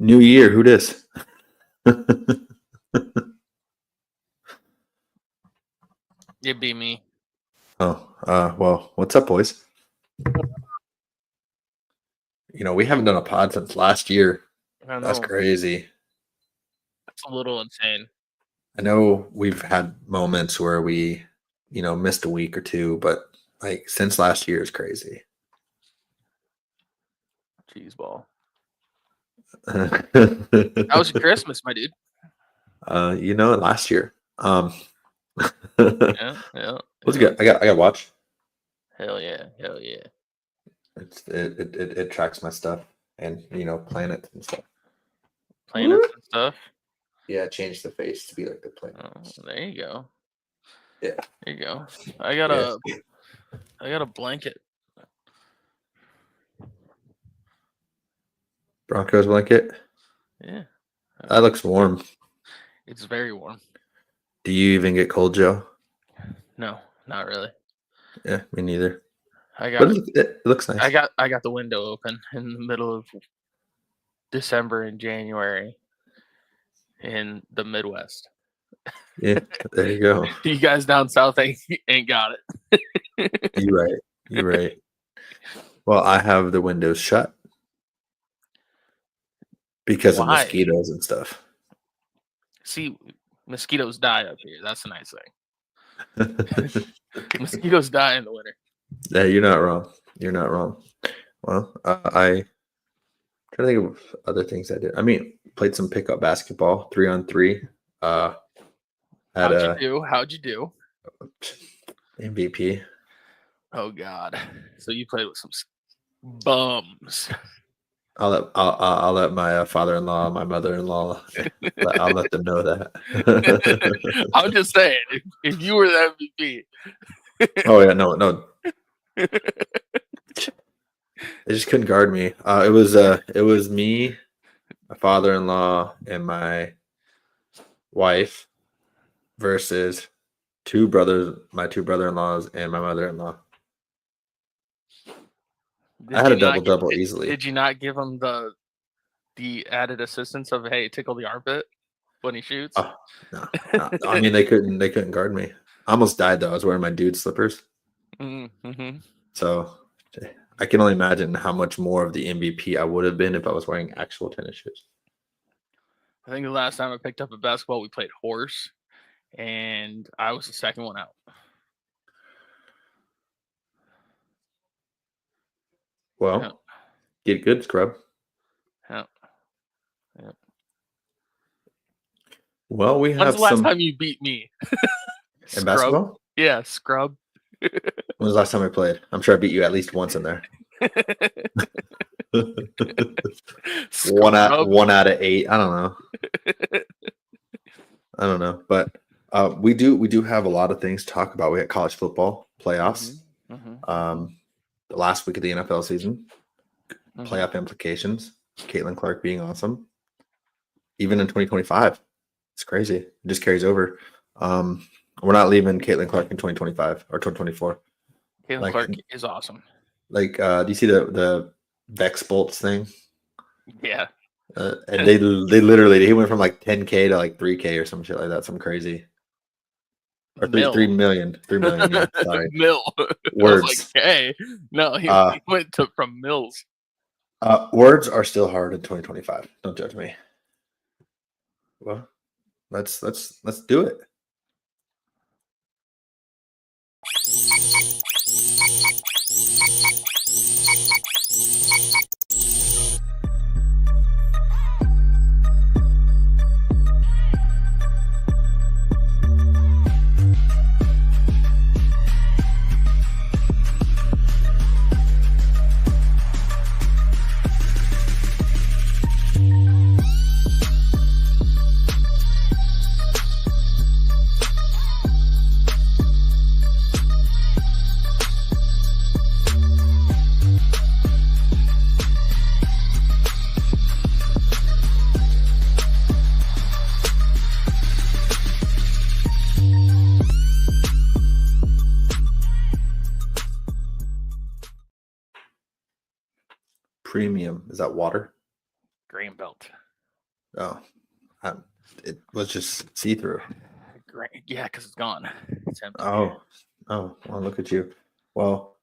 New year, who dis? It'd be me. Well, what's up, boys? We haven't done a pod since last year. I know. That's crazy. That's a little insane. I know we've had moments where we, missed a week or two, but like since last year is crazy. Cheese ball. That How was your Christmas, my dude? Last year. Yeah. What's good? I got to watch. Hell yeah. It tracks my stuff and planets and stuff. Planets and stuff. Yeah, change the face to be like the planet. Oh, there you go. Yeah. There you go. I got a blanket. Broncos blanket. Yeah. That looks warm. It's very warm. Do you even get cold, Joe? No, not really. Yeah, me neither. But it looks nice. I got the window open in the middle of December and January in the Midwest. Yeah, there you go. You guys down south ain't got it. You're right. Well, I have the windows shut because of mosquitoes and stuff. See, mosquitoes die up here. That's a nice thing. Mosquitoes die in the winter. Yeah, you're not wrong. Well, I try to think of other things I did. I mean, played some pickup basketball, 3-on-3. How'd you do? MVP. Oh God! So you played with some bums. I'll let my father-in-law, my mother-in-law. I'll let them know that. I'm just saying, if you were the MVP. Oh yeah, no. They just couldn't guard me. It was me, my father-in-law, and my wife versus my two brother-in-laws, and my mother-in-law. I had a double easily. Did you not give him the added assistance of, hey, tickle the armpit when he shoots? Oh, no. I mean, they couldn't guard me. I almost died though. I was wearing my dude slippers. Mm-hmm. So I can only imagine how much more of the MVP I would have been if I was wearing actual tennis shoes. I think the last time I picked up a basketball, we played horse, and I was the second one out. Well, Get good, scrub. Yeah. Well, we have. When's the last time you beat me? In basketball? Yeah, scrub. When was the last time I played? I'm sure I beat you at least once in there. 1 out of 8. I don't know. But we do have a lot of things to talk about. We had college football playoffs. The last week of the NFL season. Playoff implications. Caitlin Clark being awesome. Even in 2025. It's crazy. It just carries over. We're not leaving Caitlin Clark in 2025 or 2024. Caitlin Clark is awesome. Like, do you see the Vex bolts thing? Yeah. And they literally he went from like 10K to like 3K or some shit like that. Some crazy. Or 3 million. 3 million. Yeah, sorry. Mil. Words. I was like, hey. No, he went from mils. Words are still hard in 2025. Don't judge me. Well, let's do it. Premium. Is that water? Grain belt. Oh, it was just see through. Great. Yeah, because it's gone. It's empty. Oh, well, look at you. Well,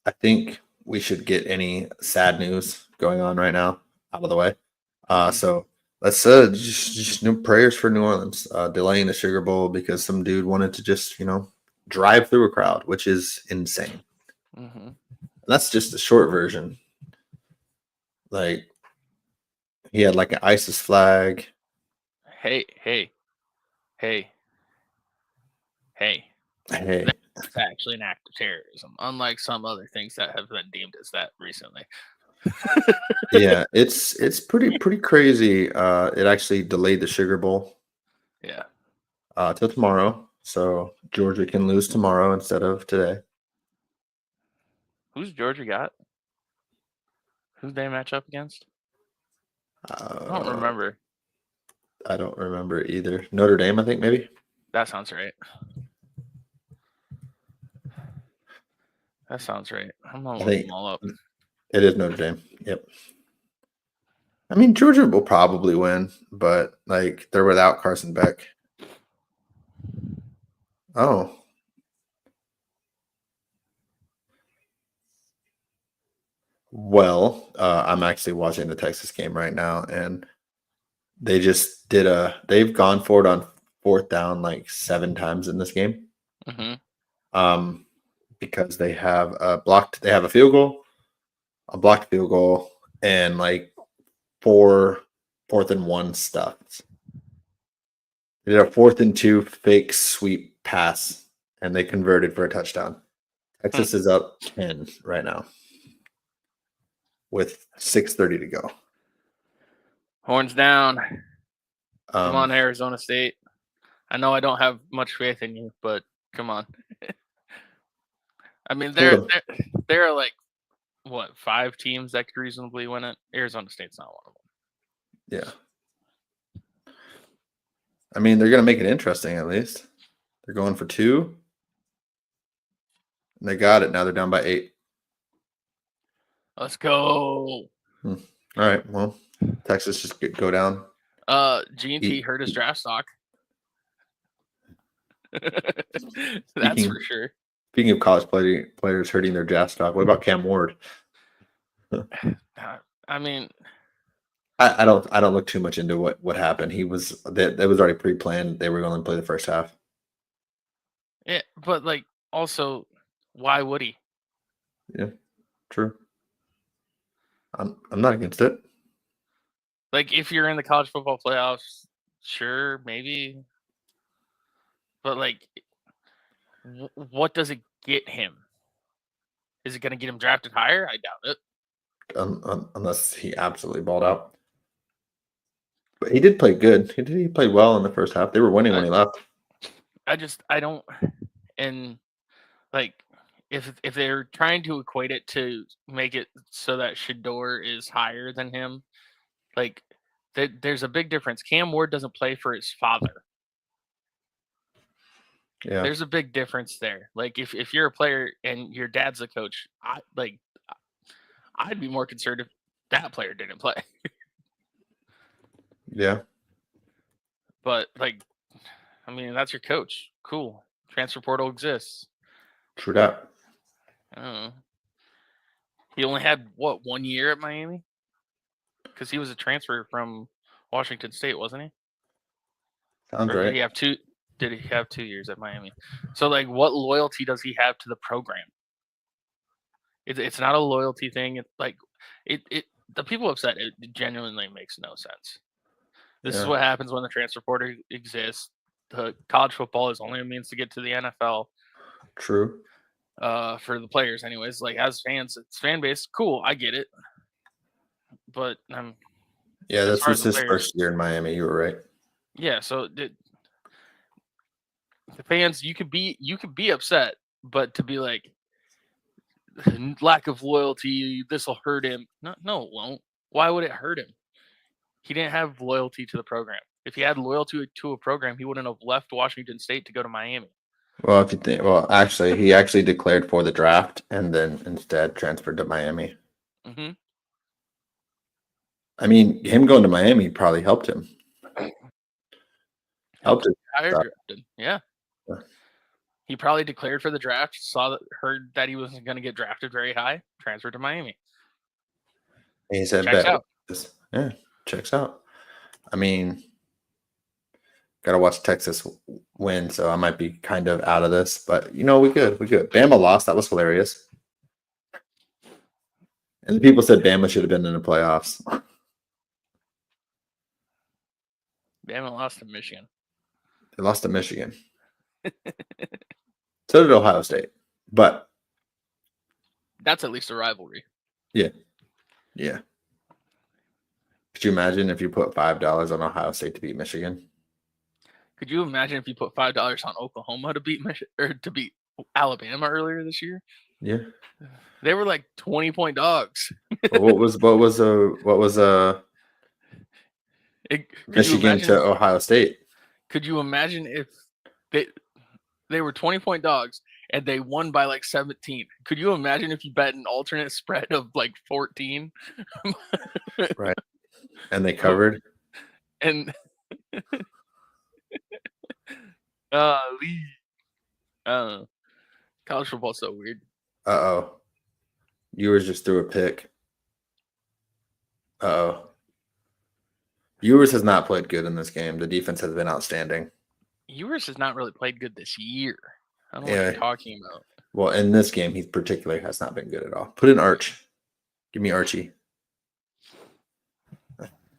I think we should get any sad news going on right now out of the way. So let's just new prayers for New Orleans, delaying the Sugar Bowl because some dude wanted to just drive through a crowd, which is insane. Mm-hmm. That's just the short version. Like he had like an ISIS flag. Hey. Hey, That's actually an act of terrorism, unlike some other things that have been deemed as that recently. yeah, it's pretty crazy. It actually delayed the Sugar Bowl. Yeah. Till tomorrow, so Georgia can lose tomorrow instead of today. Who's Georgia got? Who's they match up against? I don't remember. I don't remember either. Notre Dame, I think maybe. That sounds right. That sounds right. I'm gonna look them all up. It is Notre Dame. Yep. I mean, Georgia will probably win, but like they're without Carson Beck. Oh. Well, I'm actually watching the Texas game right now, and they just they've gone for it on fourth down like 7 times in this game. Because they have they have a field goal, a blocked field goal, and like 4 fourth and 1 stuffs. They did a 4th and 2 fake sweep pass, and they converted for a touchdown. Texas is up 10 right now with 6:30 to go. Horns down. Come on, Arizona State. I know I don't have much faith in you, but come on. I mean, there are like what 5 teams that could reasonably win it. Arizona State's not one of them. Yeah. I mean, they're going to make it interesting at least. They're going for 2. And they got it. Now they're down by 8. Let's go. All right. Well, Texas just go down. G&T hurt his draft stock. That's for sure. Speaking of college players hurting their draft stock, what about Cam Ward? I mean, I don't look too much into what happened. That was already pre-planned. They were going to play the first half. Yeah, but like also, why would he? Yeah, true. I'm not against it. Like if you're in the college football playoffs, sure, maybe. But like, what does it get him? Is it going to get him drafted higher? I doubt it. Unless he absolutely balled out. But he did play good. He played well in the first half. They were winning when he left. I don't, and like if they're trying to equate it to make it so that Shador is higher than him, like there's a big difference. Cam Ward doesn't play for his father. Yeah, there's a big difference there. Like if you're a player and your dad's a coach, I'd be more concerned if that player didn't play. Yeah. But like, I mean, that's your coach. Cool. Transfer portal exists. True that. I don't know. He only had 1 year at Miami? Because he was a transfer from Washington State, wasn't he? Sounds right. Did he have 2? Did he have 2 years at Miami? So like, what loyalty does he have to the program? It's not a loyalty thing. It's like the people upset. It genuinely makes no sense. This is what happens when the transfer portal exists. The college football is only a means to get to the NFL. True. For the players, anyways. Like as fans, it's fan base. Cool, I get it. But yeah, this was his first year in Miami. You were right. Yeah, so the fans, you could be upset, but to be like lack of loyalty, this will hurt him. No, it won't. Why would it hurt him? He didn't have loyalty to the program. If he had loyalty to a program, he wouldn't have left Washington State to go to Miami. Well, if you think, actually, he actually declared for the draft and then instead transferred to Miami. Mm-hmm. I mean, him going to Miami probably helped him. Helped him. Higher drafted. Yeah. He probably declared for the draft, heard that he wasn't going to get drafted very high, transferred to Miami. And he said, Checks out. Yeah, checks out. I mean, got to watch Texas win, so I might be kind of out of this. But, we good. Bama lost. That was hilarious. And the people said Bama should have been in the playoffs. Bama lost to Michigan. They lost to Michigan. So did Ohio State. But that's at least a rivalry. Yeah. Could you imagine if you put $5 on Ohio State to beat Michigan? Could you imagine if you put $5 on Oklahoma to beat to beat Alabama earlier this year? Yeah. They were like 20-point dogs. what was Michigan to Ohio State? Could you imagine if they were 20-point dogs and they won by like 17? Could you imagine if you bet an alternate spread of like 14? Right. And they covered. And college football's so weird. Ewers just threw a pick. Ewers has not played good in this game. The defense has been outstanding. Ewers has not really played good this year. I don't know what you're talking about. Well, in this game, he particularly has not been good at all. Put in Arch. Give me Archie.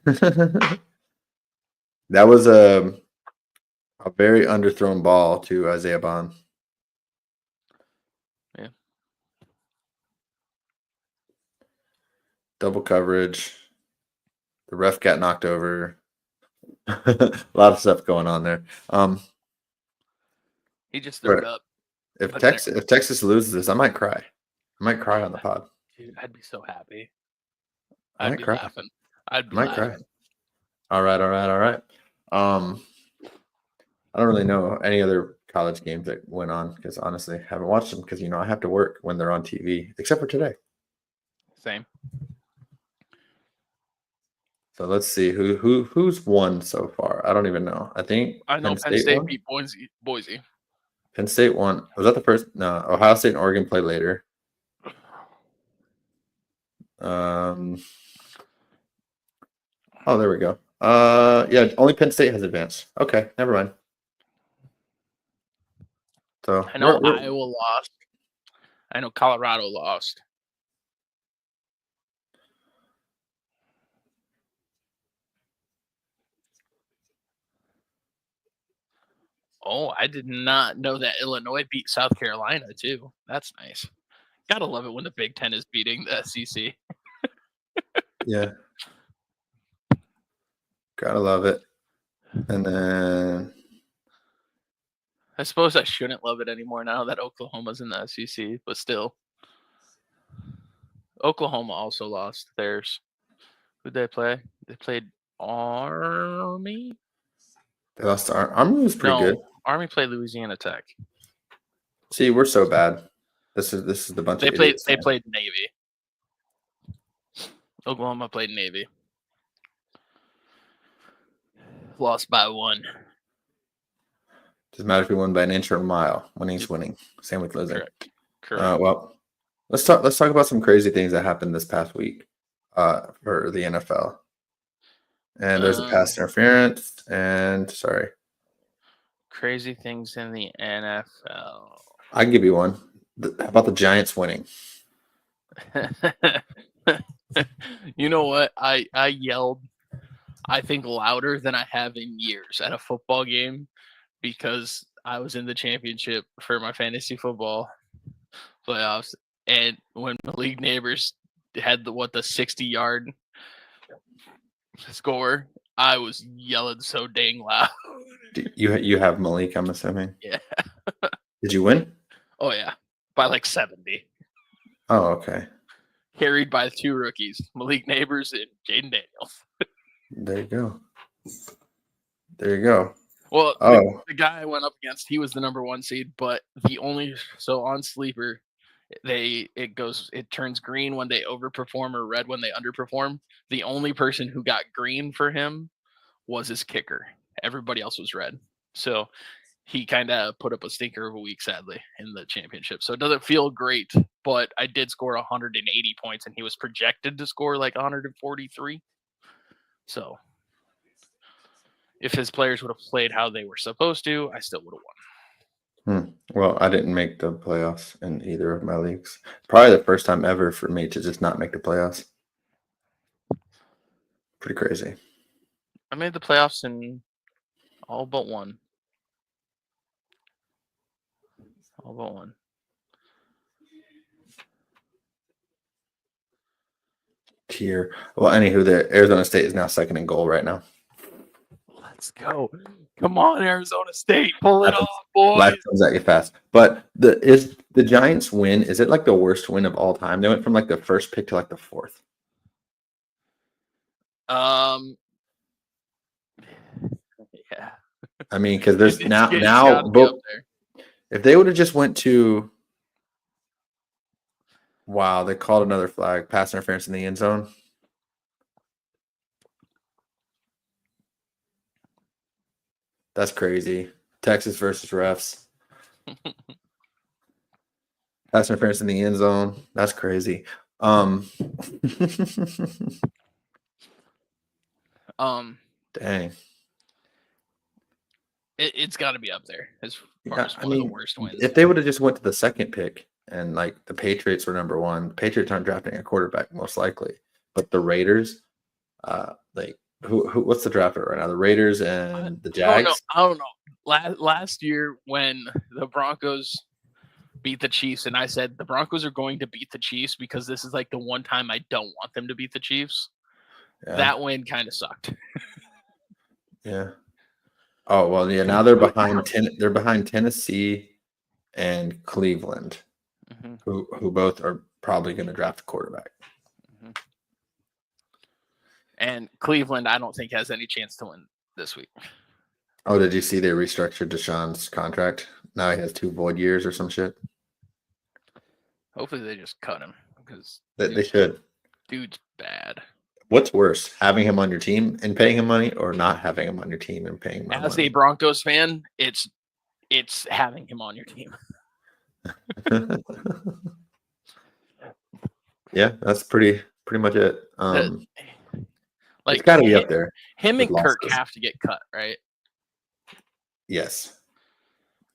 That was a very underthrown ball to Isaiah Bond. Yeah. Double coverage. The ref got knocked over. A lot of stuff going on there. He just threw it up. If Texas loses this, I might cry. I might cry on the pod. Dude, I'd be so happy. I'd be cry. laughing. I might cry. All right. I don't really know any other college games that went on because honestly, I haven't watched them because I have to work when they're on TV, except for today. Same. So let's see who's won so far. I don't even know. I know Penn State beat Boise. Penn State won. Was that the first? No, Ohio State and Oregon play later. Oh, there we go. Yeah, only Penn State has advanced. Okay, never mind. So I know Iowa lost. I know Colorado lost. Oh, I did not know that Illinois beat South Carolina too. That's nice. Gotta love it when the Big Ten is beating the SEC. Yeah. Gotta love it. And then I suppose I shouldn't love it anymore now that Oklahoma's in the SEC, but still. Oklahoma also lost theirs. Who'd they play? They played Army? They lost to Army was pretty good. Army played Louisiana Tech. See, we're so bad. This is the bunch of idiots. They played Navy. Oklahoma played Navy. Lost by 1. Doesn't matter if we won by an inch or a mile. Winning's winning. Same with losing. Correct. Well, let's talk about some crazy things that happened this past week for the NFL. And there's a pass interference and crazy things in the NFL. I can give you one. How about the Giants winning? You know what? I yelled, I think, louder than I have in years at a football game because I was in the championship for my fantasy football playoffs. And when Malik Neighbors had the 60-yard score, I was yelling so dang loud. You have Malik, I'm assuming. Yeah. Did you win? Oh yeah, by like 70. Oh, okay. Carried by 2 rookies, Malik Neighbors and Jaden Daniels. There you go. Well, the guy I went up against, he was the number 1 seed, but on Sleeper, it turns green when they overperform or red when they underperform. The only person who got green for him was his kicker. Everybody else was red. So he kind of put up a stinker of a week, sadly, in the championship. So it doesn't feel great, but I did score 180 points, and he was projected to score like 143. So if his players would have played how they were supposed to, I still would have won. Well, I didn't make the playoffs in either of my leagues. Probably the first time ever for me to just not make the playoffs. Pretty crazy. I made the playoffs in all but one. All but one. Here. Well, anywho, the Arizona State is now second in goal right now. Let's go. Come on, Arizona State. Pull it off, boys. Life comes at you fast. But the Giants win, is it like the worst win of all time? They went from like the first pick to like the fourth. Yeah. I mean, because there's now but if they would have just went to wow, they called another flag, pass interference in the end zone. That's crazy. Texas versus refs. Pass interference in the end zone. That's crazy. Dang. It's got to be up there as far as one of the worst wins. If they would have just went to the second pick and like the Patriots were number one, the Patriots aren't drafting a quarterback most likely, but the Raiders, like who what's the draft right now? The Raiders and the Jags. I don't know. Last year when the Broncos beat the Chiefs, and I said the Broncos are going to beat the Chiefs because this is like the one time I don't want them to beat the Chiefs. Yeah. That win kind of sucked. Yeah. Oh well, yeah. Now they're behind They're behind Tennessee and Cleveland, who both are probably going to draft a quarterback. And Cleveland, I don't think has any chance to win this week. Oh, did you see they restructured Deshaun's contract? Now he has 2 void years or some shit. Hopefully they just cut him because they should. Dude's bad. What's worse, having him on your team and paying him money, or not having him on your team and paying him money? As a Broncos fan, it's having him on your team. Yeah, that's pretty much it. Like it's got to be up there. Him and Kirk have to get cut, right? Yes.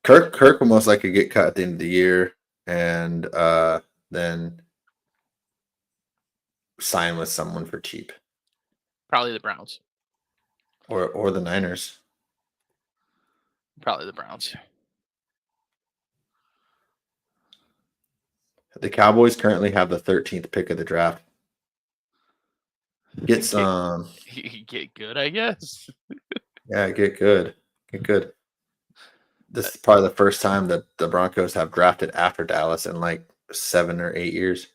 Kirk will most likely get cut at the end of the year, and then sign with someone for cheap. Probably the Browns. Or the Niners. Probably the Browns. The Cowboys currently have the 13th pick of the draft. Get some. Get good, I guess. Yeah, get good. Get good. This is probably the first time that the Broncos have drafted after Dallas in like 7 or 8 years.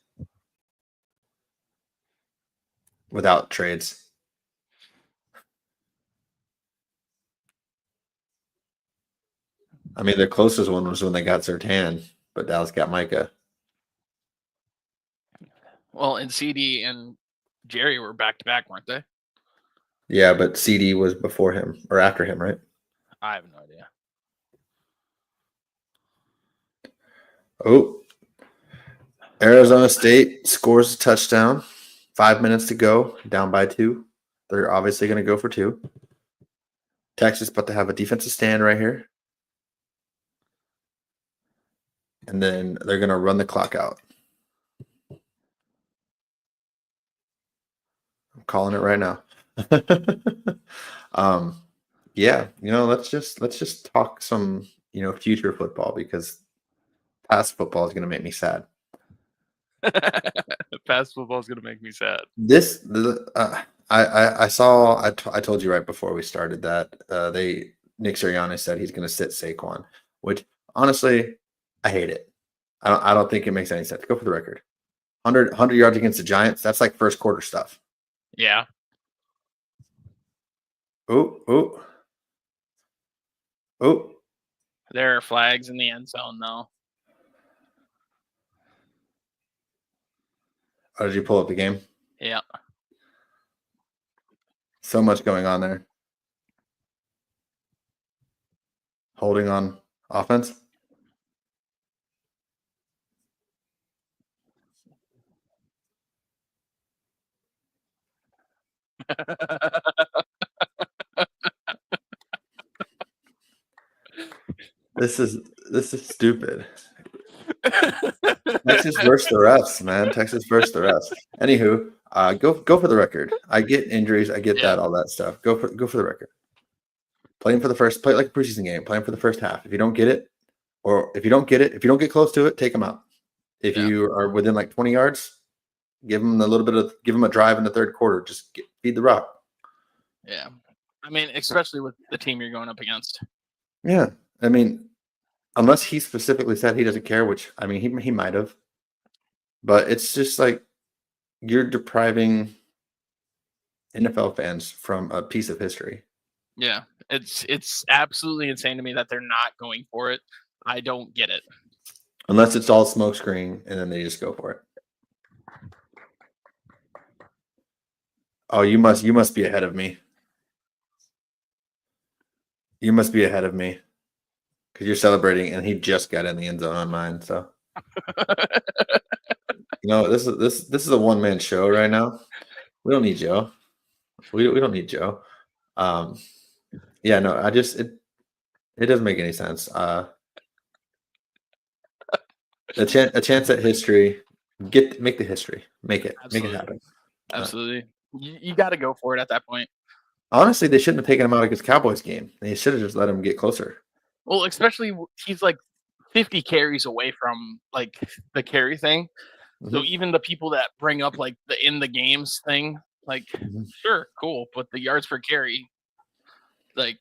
Without trades. I mean, their closest one was when they got Surtain, but Dallas got Micah. Well, and CD and Jerry were back-to-back, weren't they? Yeah, but CD was before him or after him, right? I have no idea. Oh, Arizona State scores a touchdown. 5 minutes to go, down by 2. They're obviously going to go for 2. Texas about to have a defensive stand right here. And then they're going to run the clock out. I'm calling it right now. Yeah, let's just talk some, future football because past football is going to make me sad. Past football is going to make me sad. I told you right before we started that Nick Sirianni said he's going to sit Saquon, which honestly I hate it. I don't think it makes any sense. Go for the record. 100 yards against the Giants. That's like first quarter stuff. Yeah. Oh. There are flags in the end zone, though. Oh, did you pull up the game? Yeah. So much going on there. Holding on offense. This is stupid. Texas versus the refs, man. Texas versus the refs. Anywho, go for the record. I get injuries. I get that, all that stuff. Go for the record. Play it like a preseason game. Play him for the first half. If you don't get it, if you don't get close to it, take them out. If you are within like 20 yards, give them a drive in the third quarter. Just feed the rock. Yeah. I mean, especially with the team you're going up against. Yeah. I mean, unless he specifically said he doesn't care, which I mean he might have. But it's just like you're depriving NFL fans from a piece of history. Yeah. It's absolutely insane to me that they're not going for it. I don't get it. Unless it's all smokescreen and then they just go for it. Oh, you must be ahead of me. You must be ahead of me because you're celebrating, and he just got in the end zone on mine. So, this is a one-man show right now. We don't need Joe. We don't need Joe. Yeah, no, it doesn't make any sense. A chance at history. Make the history. Make it happen. Absolutely. You got to go for it at that point. Honestly, they shouldn't have taken him out against Cowboys game. They should have just let him get closer. Well, especially he's like 50 carries away from like the carry thing. Mm-hmm. So even the people that bring up like the in the games thing, like sure, cool, but the yards per carry, like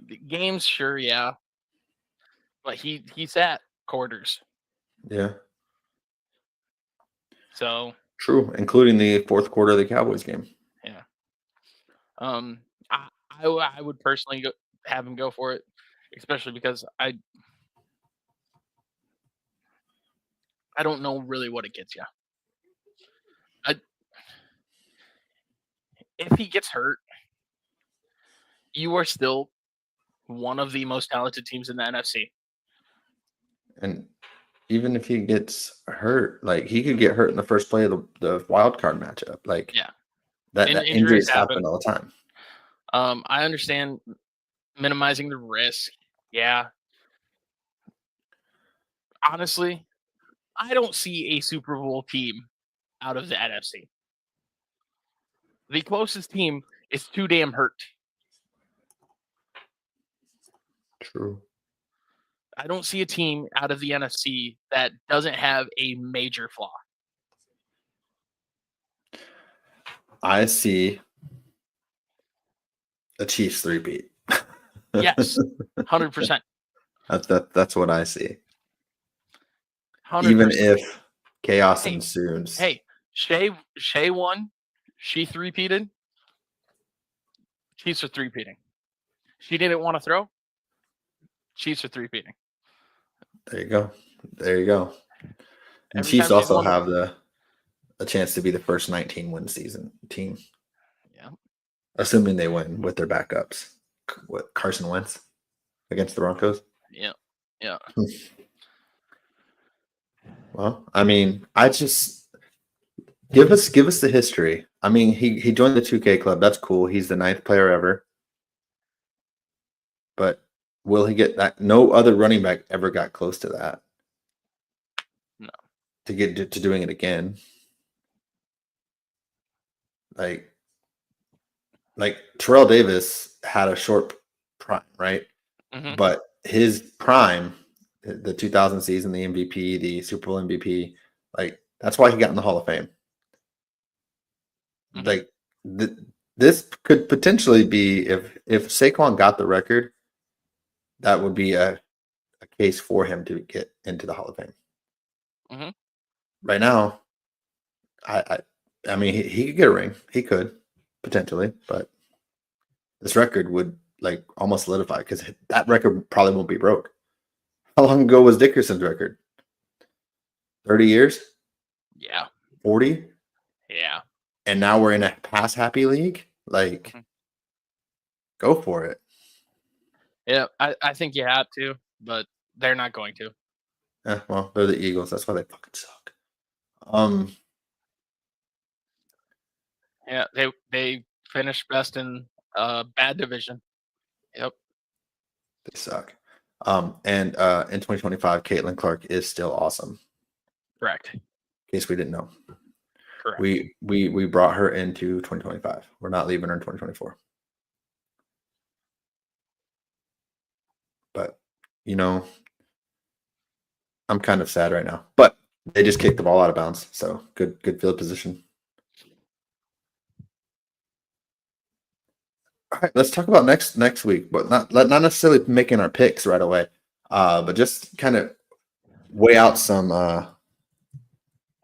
the games, sure, yeah. But he's at quarters. Yeah. So true, including the fourth quarter of the Cowboys game. Yeah. I would personally have him go for it, especially because I don't know really what it gets you. If he gets hurt, you are still one of the most talented teams in the NFC. And even if he gets hurt, like he could get hurt in the first play of the wild card matchup. Like that injuries happen all the time. I understand minimizing the risk. Yeah. Honestly, I don't see a Super Bowl team out of the NFC. The closest team is too damn hurt. True. I don't see a team out of the NFC that doesn't have a major flaw. I see a Chiefs three-peat. Yes, 100%. That's what I see. 100%. Even if chaos ensues. Hey, Shay won. She three-peated. Chiefs are three-peating. She didn't want to throw. Chiefs are three-peating. There you go. And Chiefs also have a chance to be the first 19-win season team. Yeah. Assuming they win with their backups. What, Carson Wentz against the Broncos? Yeah. Yeah. Well, I mean, I just give us the history. I mean, he joined the 2K club. That's cool. He's the 9th player ever. But will he get that? No other running back ever got close to that. No. To get to doing it again. Like Terrell Davis had a short prime, right? Mm-hmm. But his prime, the 2000 season, the MVP, the Super Bowl MVP, like that's why he got in the Hall of Fame. Mm-hmm. Like this could potentially be if Saquon got the record, that would be a case for him to get into the Hall of Fame. Mm-hmm. Right now, I mean, he could get a ring. He could potentially, but this record would like almost solidify because that record probably won't be broke. How long ago was Dickerson's record? 30 years? Yeah. 40? Yeah. And now we're in a pass happy league? Like, go for it. Yeah, I think you have to, but they're not going to. Well, they're the Eagles. That's why they fucking suck. Yeah, they finished best in bad division. Yep. They suck. And in 2025, Caitlin Clark is still awesome. Correct. In case we didn't know. Correct. We brought her into 2025. We're not leaving her in 2024. But I'm kind of sad right now. But they just kicked the ball out of bounds. So good field position. All right, let's talk about next week, but not necessarily making our picks right away. But just kind of weigh out some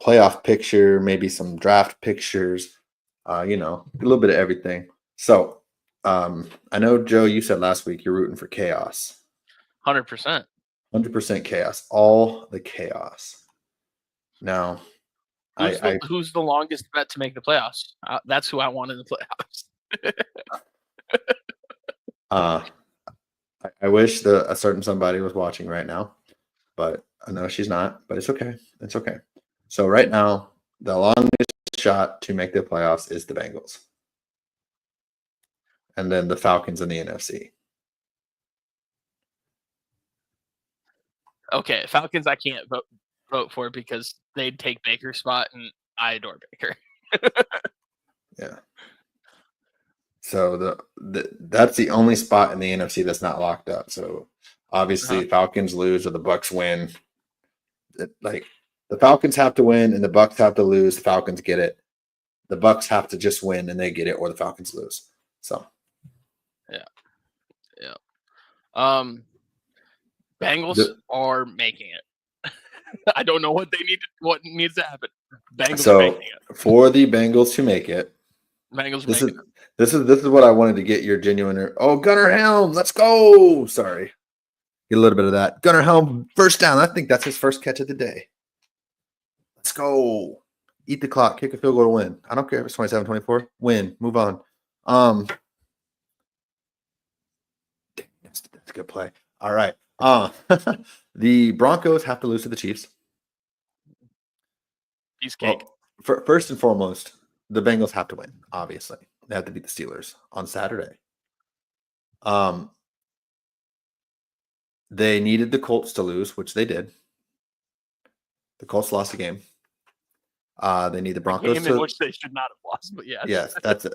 playoff picture, maybe some draft pictures, a little bit of everything. So I know, Joe, you said last week you're rooting for chaos. 100%. 100% chaos. All the chaos. Now, who's the longest bet to make the playoffs? That's who I want in the playoffs. I wish a certain somebody was watching right now, but I know she's not, but it's okay. It's okay. So right now, the longest shot to make the playoffs is the Bengals. And then the Falcons in the NFC. Okay, Falcons I can't vote for because they'd take Baker's spot, and I adore Baker. Yeah. So that's the only spot in the NFC that's not locked up. So obviously Falcons lose or the Bucks win. Like the Falcons have to win and the Bucks have to lose. The Falcons get it. The Bucks have to just win and they get it, or the Falcons lose. So yeah. Bengals are making it. I don't know what needs to happen. Bengals are making it. For the Bengals to make it, Bengals this is what I wanted to get your genuine. Oh, Gunnar Helm, let's go! Sorry, get a little bit of that. Gunnar Helm, first down. I think that's his first catch of the day. Let's go. Eat the clock. Kick a field goal to win. I don't care if it's 27-24. Win. Move on. That's a good play. All right. The Broncos have to lose to the Chiefs. Piece cake. Well, first and foremost, the Bengals have to win. Obviously, they have to beat the Steelers on Saturday. They needed the Colts to lose, which they did. The Colts lost the game. They need the Broncos game in which they should not have lost, but yes. Yes, that's it.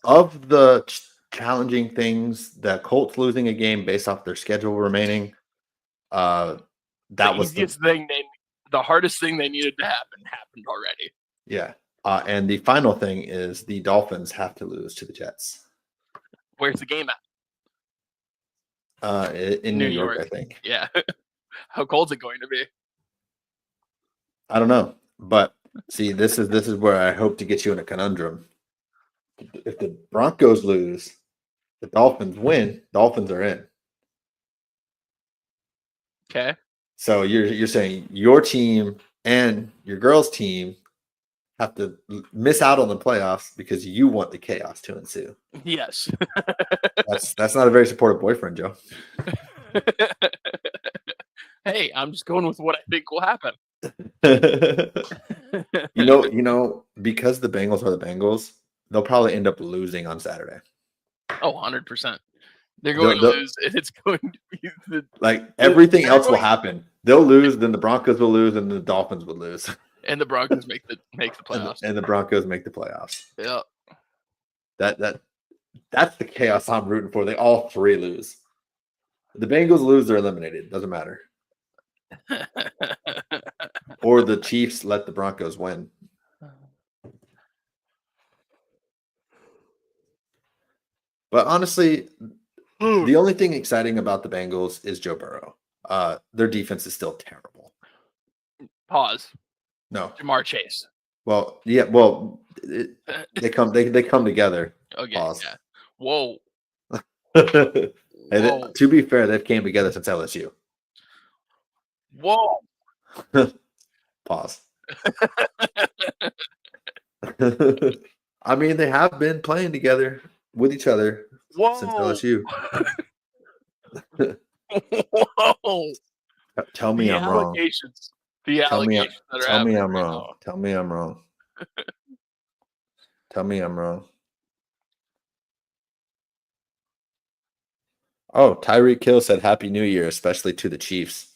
Of the challenging things, the Colts losing a game based off their schedule remaining, that was the hardest thing they needed to happen happened already. Yeah. And the final thing is the Dolphins have to lose to the Jets. Where's the game at? In New York, I think. Yeah. How cold's it going to be? I don't know. But see, this is where I hope to get you in a conundrum. If the Broncos lose, the Dolphins win, Dolphins are in. Okay. So you're saying your team and your girls' team have to miss out on the playoffs because you want the chaos to ensue. Yes. That's not a very supportive boyfriend, Joe. Hey, I'm just going with what I think will happen. Because the Bengals are the Bengals, they'll probably end up losing on Saturday. Oh, 100%. They're going to lose, and it's going to be everything else will happen. They'll lose, then the Broncos will lose, and the Dolphins will lose. And the Broncos make the playoffs. And the Broncos make the playoffs. Yeah. That's the chaos I'm rooting for. They all three lose. If the Bengals lose, they're eliminated. Doesn't matter. Or the Chiefs let the Broncos win. But honestly, the only thing exciting about the Bengals is Joe Burrow. Their defense is still terrible. Pause. No. Jamar Chase. Well, yeah. Well, they come together. Okay. Pause. Yeah. Whoa. To be fair, they've came together since LSU. Whoa. Pause. I mean, they have been playing together with each other since Whoa! LSU. Whoa! Tell me The I'm wrong. allegations. The Tell me, allegations that are tell me happening I'm right wrong. now. Tell me I'm wrong. Tell me I'm wrong. Oh, Tyreek Hill said Happy New Year, especially to the Chiefs.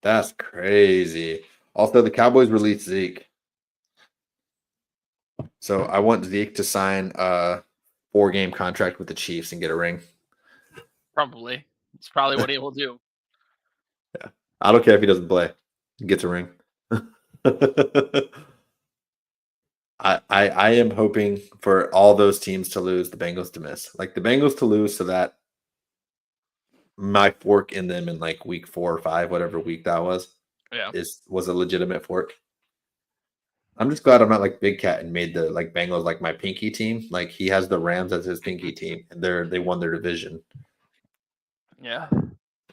That's crazy. Also, the Cowboys released Zeke. So I want Zeke to sign a 4-game contract with the Chiefs and get a ring. Probably. It's probably what he will do. Yeah. I don't care if he doesn't play. He gets a ring. I am hoping for all those teams to lose, the Bengals to miss. Like the Bengals to lose so that my fork in them in like week 4 or 5, whatever week that was, was a legitimate fork. I'm just glad I'm not like Big Cat and made the like Bengals like my pinky team. Like he has the Rams as his pinky team, and they won their division. Yeah.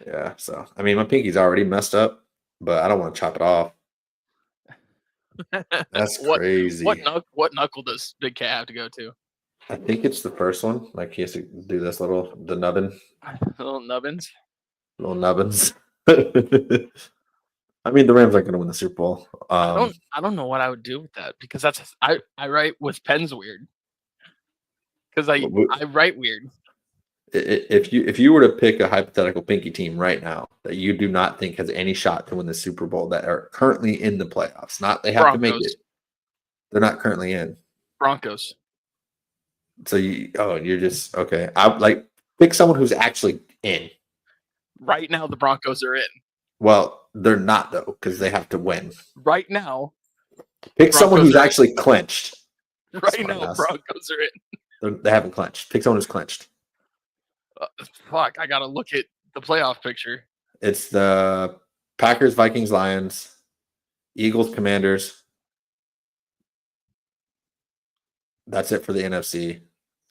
Yeah. So I mean, my pinky's already messed up, but I don't want to chop it off. That's crazy. What knuckle does Big Cat have to go to? I think it's the first one. Like he has to do this the nubbin. Little nubbins. Little nubbins. I mean, the Rams aren't going to win the Super Bowl. I don't know what I would do with that because I write with pens weird because I write weird. If you were to pick a hypothetical pinky team right now that you do not think has any shot to win the Super Bowl that are currently in the playoffs, not they have Broncos. to make it. They're not currently in. Broncos. So you're just okay. I like pick someone who's actually in. Right now, the Broncos are in. Well, they're not though because they have to win. Right now, pick someone who's actually clinched. Right now, Broncos are in. They haven't clinched. Pick someone who's clinched. Fuck! I gotta look at the playoff picture. It's the Packers, Vikings, Lions, Eagles, Commanders. That's it for the NFC.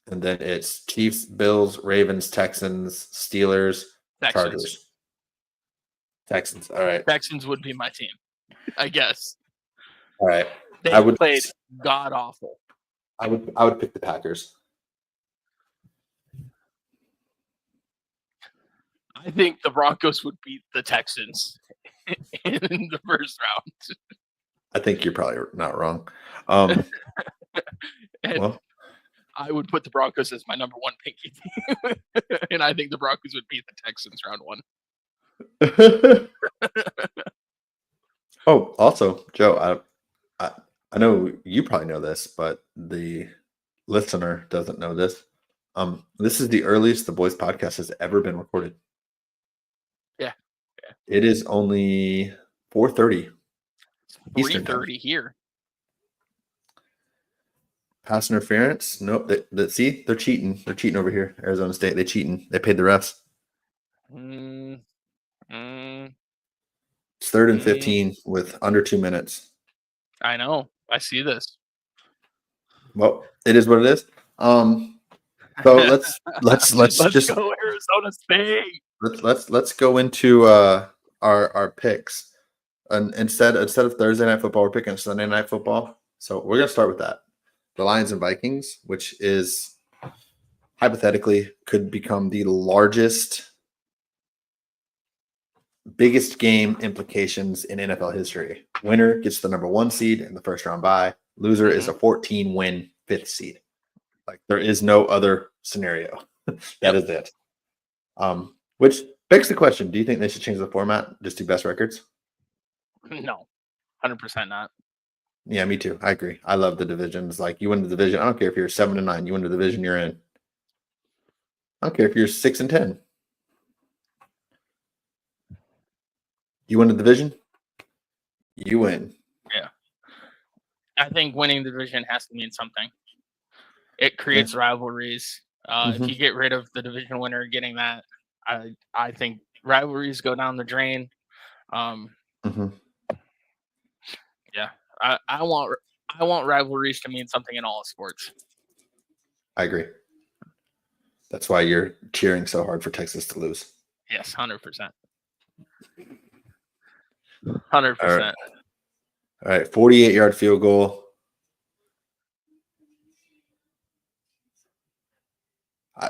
And then it's Chiefs, Bills, Ravens, Texans, Steelers, Chargers. Texans. All right. Texans would be my team, I guess. All right. They played god awful. I would pick the Packers. I think the Broncos would beat the Texans in the first round. I think you're probably not wrong. Well, I would put the Broncos as my number 1 pinky team, and I think the Broncos would beat the Texans round 1. Oh, also, Joe, I know you probably know this, but the listener doesn't know this. This is the earliest the B.O.I.S podcast has ever been recorded. Yeah. It is only 4:30. 3:30 here. Pass interference? Nope. See, they're cheating. They're cheating over here. Arizona State. They cheating. They paid the refs. It's 3rd and 15 with under 2 minutes. I know. I see this. Well, it is what it is. So let's just go Arizona State. Let's go into our picks. And instead of Thursday night football, we're picking Sunday night football. So we're gonna start with that. The Lions and Vikings, which is hypothetically could become the biggest game implications in NFL history. Winner gets the number 1 seed in the first round bye. Loser is a 14-win 5th seed. Like there is no other scenario. That is it. Which begs the question: do you think they should change the format? Just do best records? No, 100% not. Yeah, me too. I agree. I love the divisions. Like you win the division. I don't care if you're 7-9. You win the division you're in. I don't care if you're 6-10. You win the division, you win. Yeah. I think winning the division has to mean something. It creates rivalries. If you get rid of the division winner getting that, I think rivalries go down the drain. Yeah. I want rivalries to mean something in all sports. I agree. That's why you're cheering so hard for Texas to lose. Yes, 100%. 100%. All right, 48-yard field goal.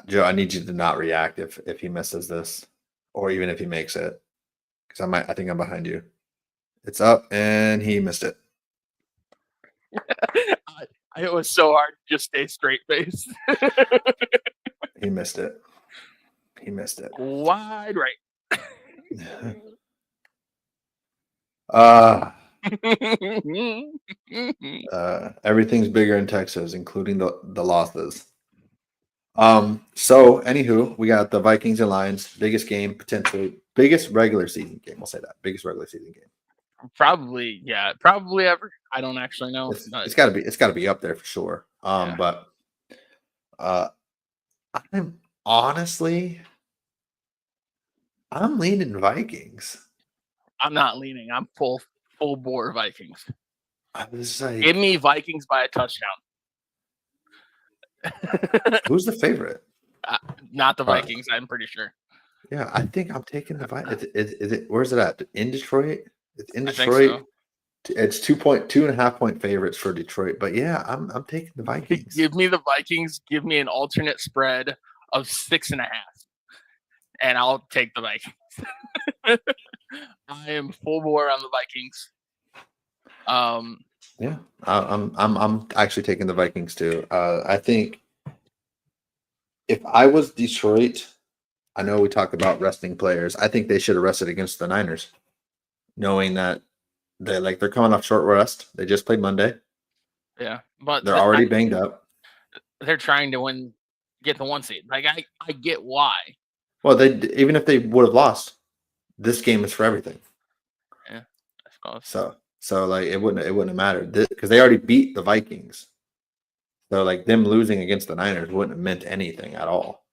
Joe, I need you to not react if he misses this, or even if he makes it, because I think I'm behind you. It's up, and he missed it. It was so hard to just stay straight faced. He missed it. He missed it. Wide right. Everything's bigger in Texas, including the losses. So anywho, we got the Vikings and Lions, biggest game, potentially biggest regular season game. We'll say that. Biggest regular season game. Probably ever. I don't actually know. It's gotta be up there for sure. But I'm honestly leaning Vikings. I'm not leaning. I'm full bore Vikings. I was like, give me Vikings by a touchdown. Who's the favorite? Not the Vikings, I'm pretty sure. Yeah, I think I'm taking the Vikings. Is it where's it at? In Detroit? It's in Detroit. I think so. It's 2.5 point favorites for Detroit. But yeah, I'm taking the Vikings. Give me the Vikings. Give me an alternate spread of 6.5. And I'll take the Vikings. I am full bore on the Vikings. Yeah, I'm actually taking the Vikings too. I think if I was Detroit, I know we talked about resting players. I think they should have rested against the Niners, knowing that they're coming off short rest. They just played Monday. Yeah, but they're already banged up. They're trying to get the 1 seed. Like I get why. Well, even if they would have lost, this game is for everything. Yeah, I suppose. So like it wouldn't have mattered because they already beat the Vikings. So like them losing against the Niners wouldn't have meant anything at all.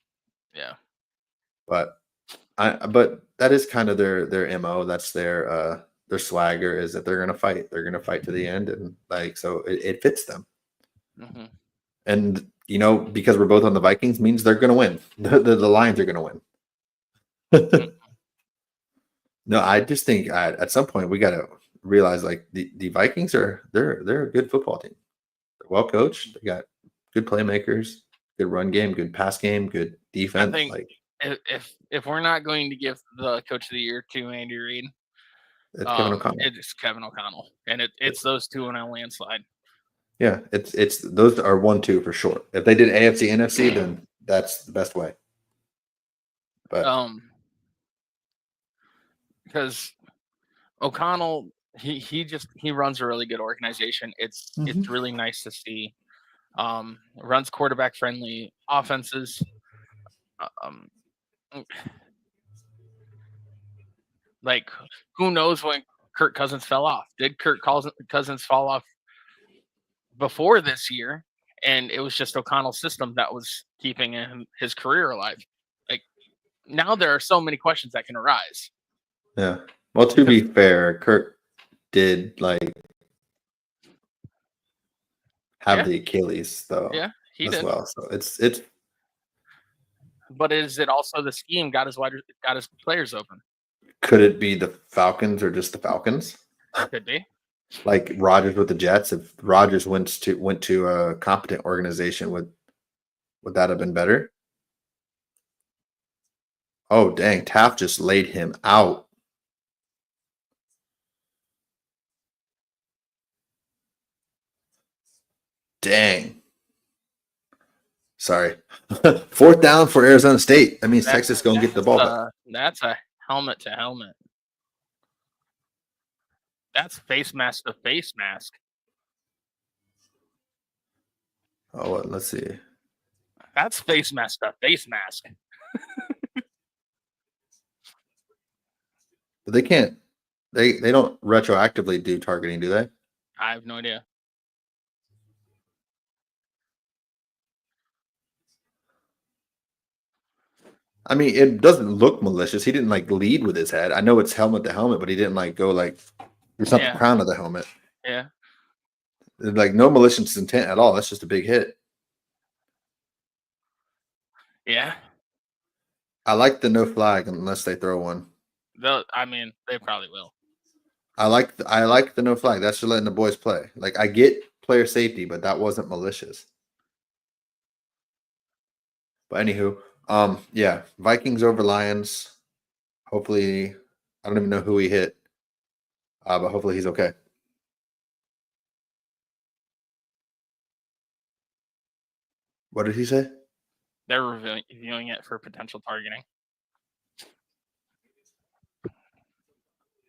Yeah. But that is kind of their MO. That's their swagger is that they're gonna fight. They're gonna fight to the end, and so it fits them. Mm-hmm. And because we're both on the Vikings means they're gonna win. The Lions are gonna win. Mm-hmm. No, I just think at some point we gotta realize the Vikings they're a good football team. They're well coached. They got good playmakers, good run game, good pass game, good defense. I think if we're not going to give the coach of the year to Andy Reid, it's Kevin O'Connell. It's Kevin O'Connell, and it's those two in a landslide. Yeah, it's those are 1-2 for sure. If they did AFC NFC, then that's the best way. But because O'Connell, he runs a really good organization. It's really nice to see. Runs quarterback friendly offenses. Like who knows when Kirk Cousins fell off? Did Kirk Cousins fall off before this year? And it was just O'Connell's system that was keeping his career alive. Like now there are so many questions that can arise. Yeah. Well, to be fair, Kirk did have the Achilles though. Yeah, he did. Well. So it's. But is it also the scheme got his players open? Could it be the Falcons or just the Falcons? Could be. Like Rodgers with the Jets. If Rodgers went to a competent organization, would that have been better? Oh dang! Taft just laid him out. Dang. Sorry. 4th down for Arizona State. That means Texas going to get the ball back. That's a helmet to helmet. That's face mask to face mask. Oh, let's see. That's face mask to face mask. But they can't. They don't retroactively do targeting, do they? I have no idea. I mean, it doesn't look malicious. He didn't lead with his head. I know it's helmet to helmet, but he didn't go it's not the crown of the helmet. Yeah. No malicious intent at all. That's just a big hit. Yeah. I like the no flag unless they throw one. I mean, they probably will. I like the no flag. That's just letting the boys play. Like I get player safety, but that wasn't malicious. But anywho, yeah, Vikings over Lions. Hopefully, I don't even know who he hit, but hopefully he's okay. What did he say? They're reviewing it for potential targeting.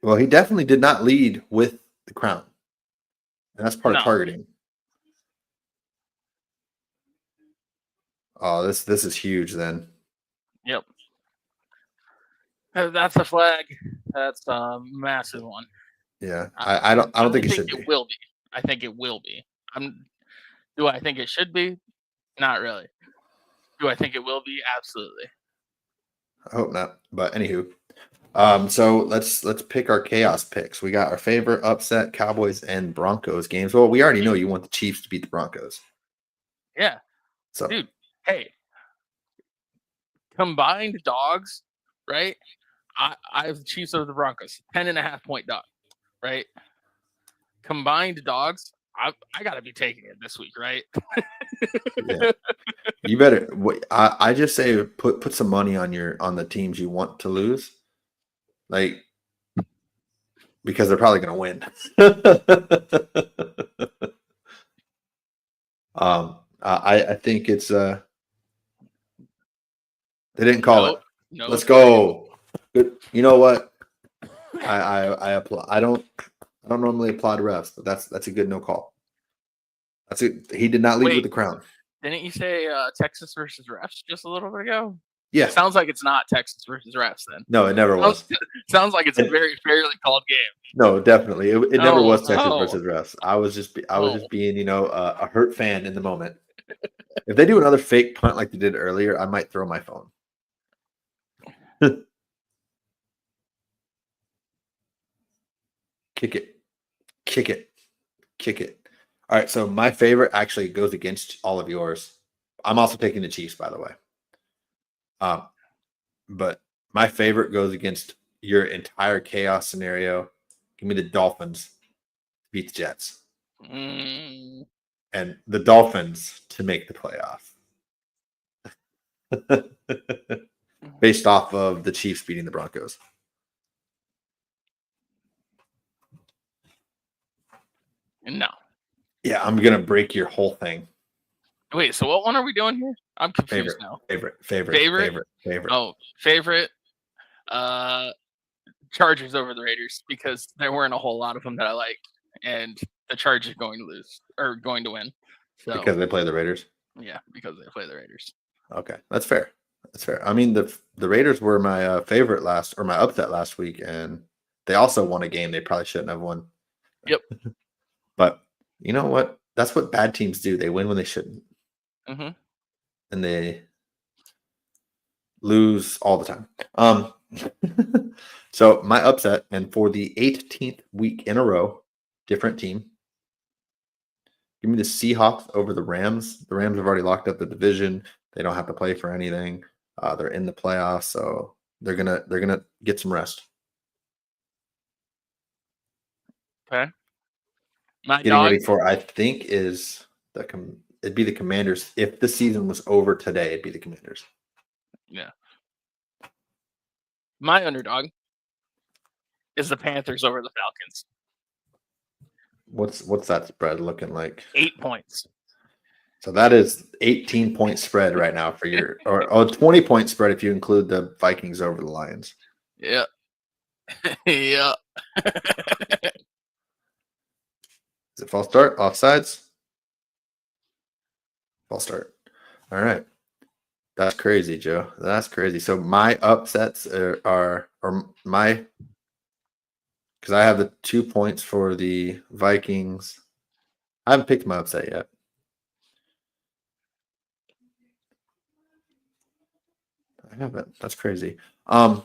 Well, he definitely did not lead with the crown, and that's part of No. targeting. Oh, this is huge then. Yep. That's a flag. That's a massive one. Yeah, I don't think it should be. It will be. I think it will be. Do I think it should be? Not really. Do I think it will be? Absolutely. I hope not. But anywho, so let's pick our chaos picks. We got our favorite upset, Cowboys and Broncos games. Well, we already know you want the Chiefs to beat the Broncos. Yeah. So, dude, hey, combined dogs, right? I have the Chiefs over the Broncos, 10.5 point dog, right? Combined dogs, I gotta be taking it this week, right? yeah, you better. I just say put some money on the teams you want to lose, like because they're probably going to win. I think it's they didn't call it. Let's go. Good. You know what? I applaud. I don't normally applaud refs, but that's a good no call. That's it. He did not lead with the crown. Didn't you say Texas versus refs just a little bit ago? Yeah. It sounds like it's not Texas versus refs then. No, it never was. Sounds like it's a very fairly called game. No, definitely. It never was Texas versus refs. I was just being, a hurt fan in the moment. If they do another fake punt like they did earlier, I might throw my phone. Kick it. Kick it. Kick it. All right, so my favorite actually goes against all of yours. I'm also taking the Chiefs, by the way. But my favorite goes against your entire chaos scenario. Give me the Dolphins to beat the Jets. And the Dolphins to make the playoff. Based off of the Chiefs beating the Broncos. No. Yeah, I'm going to break your whole thing. Wait, so what one are we doing here? I'm confused now. Favorite. Oh, favorite. Chargers over the Raiders because there weren't a whole lot of them that I liked, and the Chargers going to lose or going to win. So because they play the Raiders. Yeah, because they play the Raiders. Okay, that's fair. That's fair. I mean, the Raiders were my favorite my upset last week, and they also won a game they probably shouldn't have won. Yep. But you know what? That's what bad teams do. They win when they shouldn't. Mm-hmm. And they lose all the time. So my upset, and for the 18th week in a row, different team. Give me the Seahawks over the Rams. The Rams have already locked up the division. They don't have to play for anything. They're in the playoffs, so they're gonna get some rest. Okay. Getting ready for, I think, is it'd be the Commanders. If the season was over today, it'd be the Commanders. Yeah. My underdog is the Panthers over the Falcons. What's that spread looking like? 8 points. So that is 18-point spread right now for your or 20-point spread if you include the Vikings over the Lions. Yeah. Yeah. Is it false start? Offsides? False start. All right. That's crazy, Joe. That's crazy. So my upsets are my because I have the 2 points for the Vikings. I haven't picked my upset yet. I haven't. That's crazy. Yeah,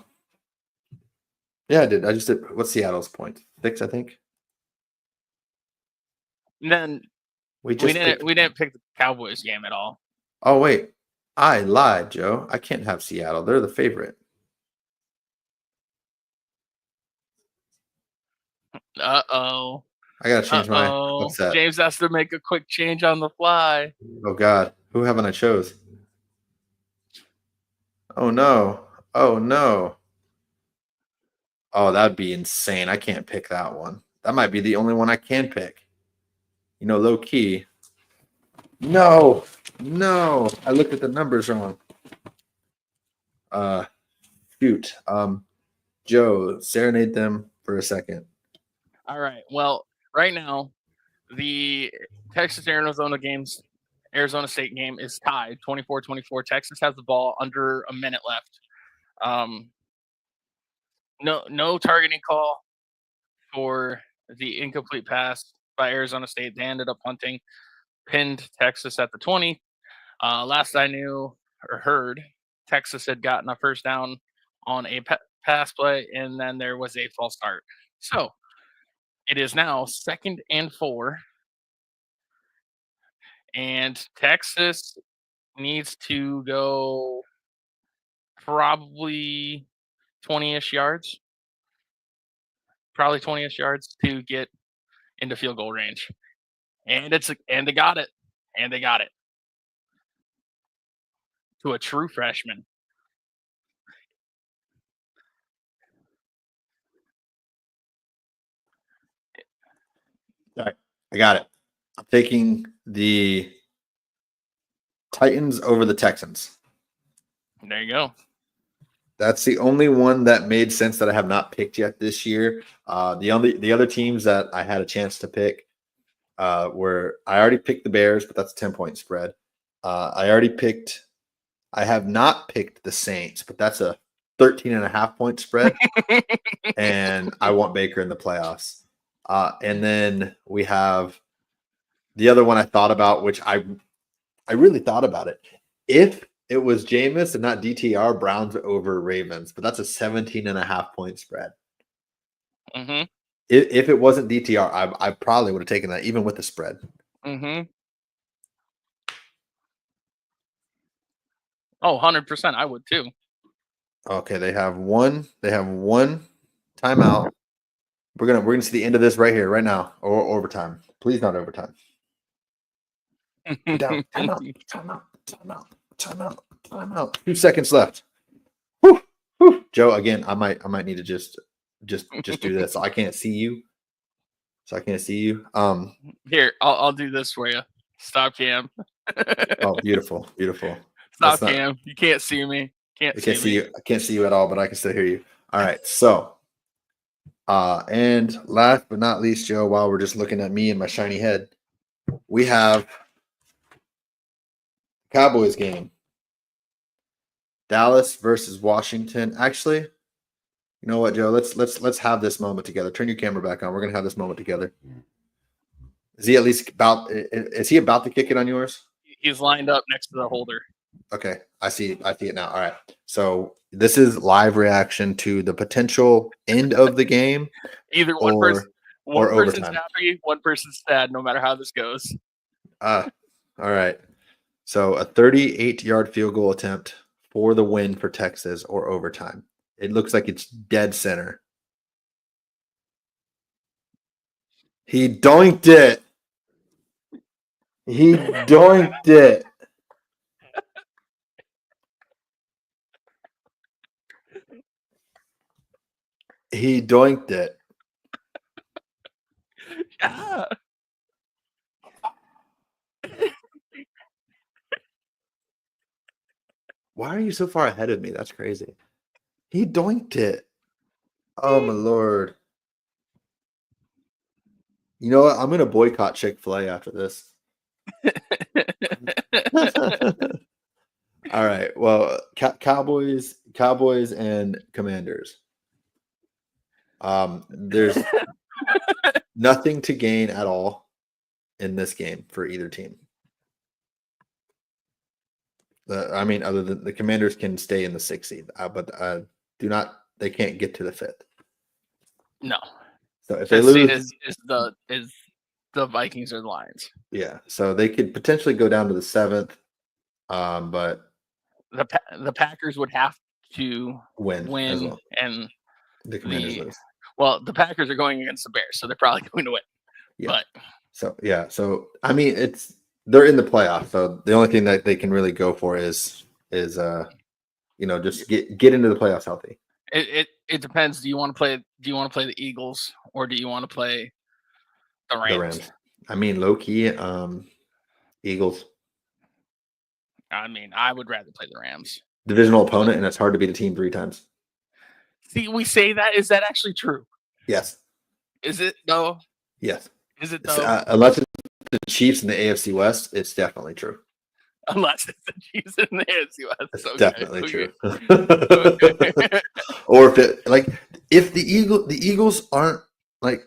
I did. I just did. What's Seattle's point? 6, I think. And then we didn't pick the Cowboys game at all. Oh wait, I lied, Joe. I can't have Seattle. They're the favorite. Uh-oh. I gotta change my Uh-oh. upset. James has to make a quick change on the fly. Oh God, who haven't I chose? Oh no! Oh no! Oh, that'd be insane. I can't pick that one. That might be the only one I can pick. Low key. No, no. I looked at the numbers wrong. Shoot. Joe, serenade them for a second. All right. Well, right now, the Texas Arizona State game is tied 24-24. Texas has the ball under a minute left. No targeting call for the incomplete pass by Arizona State. They ended up punting, pinned Texas at the 20. Last I knew or heard, Texas had gotten a first down on a pass play, and then there was a false start. So it is now 2nd and 4, and Texas needs to go probably 20-ish yards. Probably 20-ish yards to get into field goal range. And they got it. And they got it. To a true freshman. All right, I got it. I'm taking the Titans over the Texans. There you go. That's the only one that made sense that I have not picked yet this year. The other teams that I had a chance to pick were I already picked the Bears, but that's a 10-point spread. I have not picked the Saints, but that's a 13.5-point spread. And I want Baker in the playoffs. And then we have the other one I thought about, which I really thought about it. If it was Jameis and not DTR, Browns over Ravens, but that's a 17.5-point spread. Mm-hmm. If it wasn't DTR, I probably would have taken that even with the spread. Mm-hmm. Oh, 100%. I would too. Okay, they have one timeout. We're gonna see the end of this right here, right now, or overtime. Please not overtime. Down. Timeout. 2 seconds left. Whew. Joe, again, I might need to just do this. I can't see you. Here, I'll do this for you. Stop cam. Oh, beautiful. Stop cam. You can't see me. I can't see you. I can't see you at all, but I can still hear you. All right. So, and last but not least, Joe, while we're just looking at me and my shiny head, we have Cowboys game. Dallas versus Washington. Actually, you know what, Joe? Let's have this moment together. Turn your camera back on. We're gonna have this moment together. Is he at least about? Is he about to kick it on yours? He's lined up next to the holder. Okay, I see it now. All right. So this is live reaction to the potential end of the game. Either one person's overtime. happy, one person's sad, no matter how this goes. All right. So a 38-yard field goal attempt for the win for Texas or overtime. It looks like it's dead center. He doinked it. He doinked it. He doinked it. Yeah. Why are you so far ahead of me? That's crazy. He doinked it. Oh, my Lord. You know what? I'm going to boycott Chick-fil-A after this. All right. Well, Cowboys and Commanders. There's nothing to gain at all in this game for either team. Other than the Commanders can stay in the 6th seed, but they can't get to the 5th. No. So if they lose, is the Vikings or the Lions. Yeah. So they could potentially go down to the 7th, but the Packers would have to win as well. and The Commanders lose. Well, the Packers are going against the Bears, so they're probably going to win. Yeah. But So I mean, they're in the playoffs, so the only thing that they can really go for is just get into the playoffs healthy. it depends. Do you want to play the Eagles or do you want to play the Rams? The Rams. I mean, low key, Eagles. I mean, I would rather play the Rams. Divisional opponent, and it's hard to beat a team 3 times. See, we say that. Is that actually true? Yes. Is it though? Yes. Is it though? Unless it's the Chiefs in the AFC West, it's definitely true. Unless it's the Chiefs in the AFC West. It's Okay, definitely okay. true. Or if the Eagles aren't like,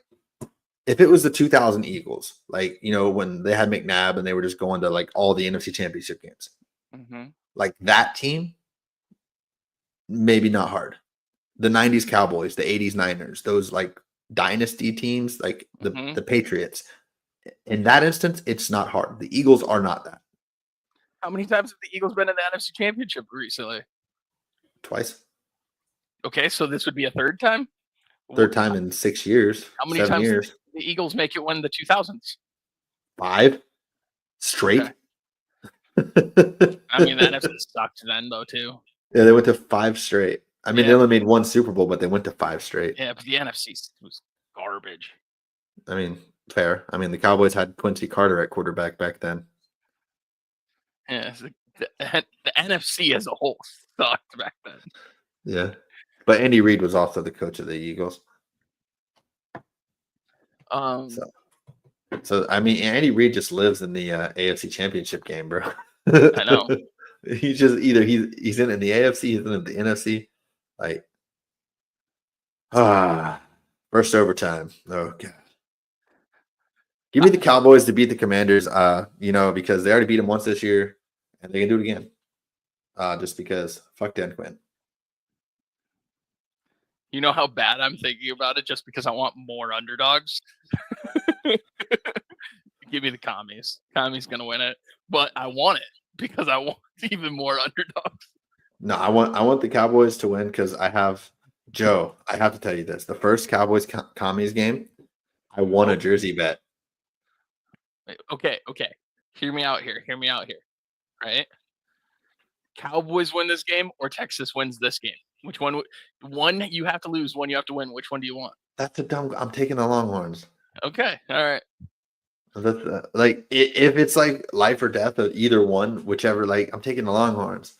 if it was the 2000 Eagles, like, when they had McNabb and they were just going to like all the NFC Championship games, like that team, maybe not hard. The 90s Cowboys, the 80s Niners, those like dynasty teams, like the Patriots. In that instance, it's not hard. The Eagles are not that. How many times have the Eagles been in the NFC Championship recently? Twice. Okay, so this would be a third time? Third time in 6 years. How many 7 times years? did the Eagles make it win the 2000s? 5 straight. Okay. I mean, the NFC sucked then, though, too. Yeah, they went to 5 straight. I mean, they only made 1 Super Bowl, but they went to 5 straight. Yeah, but the NFC was garbage. I mean, fair. I mean, the Cowboys had Quincy Carter at quarterback back then. Yeah, the NFC as a whole sucked back then. Yeah, but Andy Reid was also the coach of the Eagles. So I mean, Andy Reid just lives in the AFC Championship game, bro. I know. He's just either he's in the AFC, he's in the NFC. Like, first overtime. Oh god. Give me the Cowboys to beat the Commanders, because they already beat them once this year, and they can do it again. Just because, fuck Dan Quinn. You know how bad I'm thinking about it just because I want more underdogs? Give me the Commies. Commies going to win it, but I want it because I want even more underdogs. No, I want the Cowboys to win because I have Joe. I have to tell you this: the first Cowboys Commies game, I won a jersey bet. Okay. Hear me out here. Right? Cowboys win this game or Texas wins this game? Which one? One you have to lose, one you have to win. Which one do you want? That's I'm taking the Longhorns. Okay, all right. Like if it's like life or death of either one, whichever. Like I'm taking the Longhorns.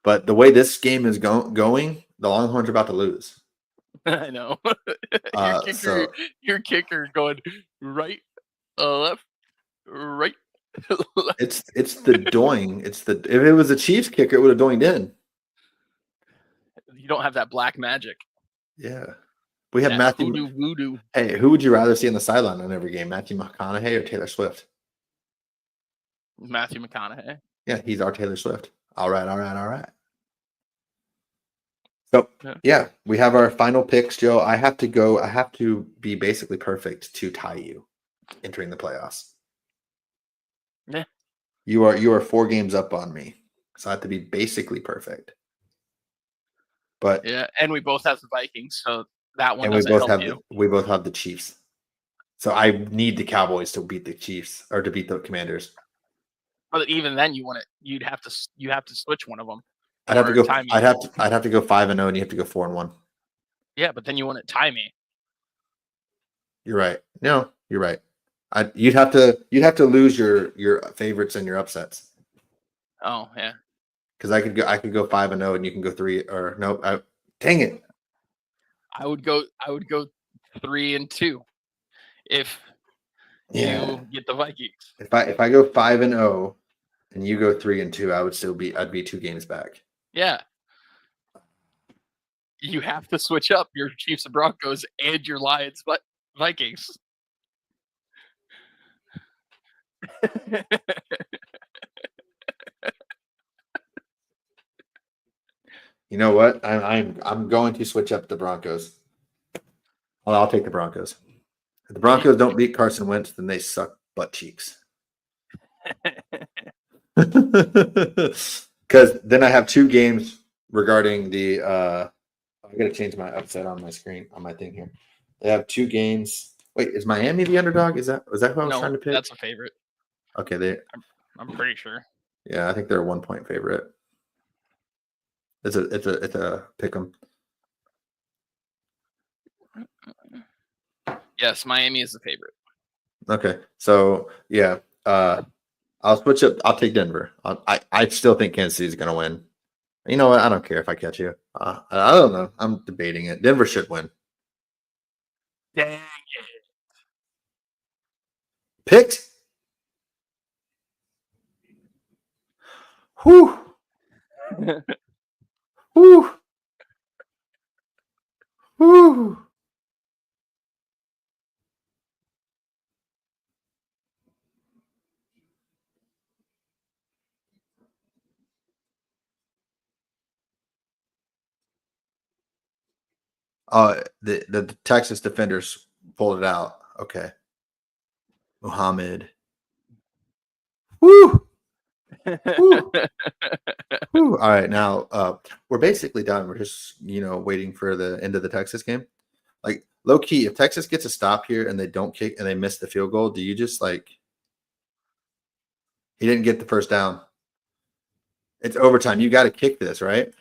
But the way this game is going, the Longhorns are about to lose. I know. Your kicker going right, left, right. It's the doing. If it was a Chiefs kicker, it would have doinged in. You don't have that black magic. Yeah. We have Matthew voodoo. Hey, who would you rather see on the sideline on every game? Matthew McConaughey or Taylor Swift? Matthew McConaughey. Yeah, he's our Taylor Swift. All right. So yeah, we have our final picks, Joe. I have to be basically perfect to tie you entering the playoffs. Yeah. You are 4 games up on me. So I have to be basically perfect. But yeah, and we both have the Vikings, so that one we both have the Chiefs. So I need the Cowboys to beat the Chiefs or to beat the Commanders. But even then, you'd have to switch one of them. I'd have to go 5-0, and you have to go 4-1. Yeah, but then you want to tie me. You're right. No, you're right. You'd have to lose your favorites and your upsets. Oh yeah. Because I could go 5-0 and you can go 3 or no. Dang it. I would go 3-2 if you get the Vikings. If I go 5-0 and you go 3-2, I'd be 2 games back. Yeah. You have to switch up your Chiefs and Broncos and your Lions, but Vikings. You know what? I'm going to switch up the Broncos. Well, I'll take the Broncos. If the Broncos don't beat Carson Wentz, then they suck butt cheeks. Because then I have 2 games regarding the I gotta change my upset on my screen on my thing here. They have 2 games. Wait, is Miami the underdog? Was that who I was trying to pick? That's a favorite. Okay, I'm pretty sure. Yeah, I think they're a 1-point favorite. It's a pick 'em. Yes, Miami is the favorite. Okay, so yeah, I'll switch up. I'll take Denver. I still think Kansas City is gonna win. You know what? I don't care if I catch you. I don't know. I'm debating it. Denver should win. Dang it. Picked. Whew. Whew. Whew. The Texas defenders pulled it out. Okay. Muhammad. Woo. Woo. Woo. All right, now we're basically done. We're just waiting for the end of the Texas game. Like low key, if Texas gets a stop here and they don't kick and they miss the field goal, do you just he didn't get the first down? It's overtime. You got to kick this, right?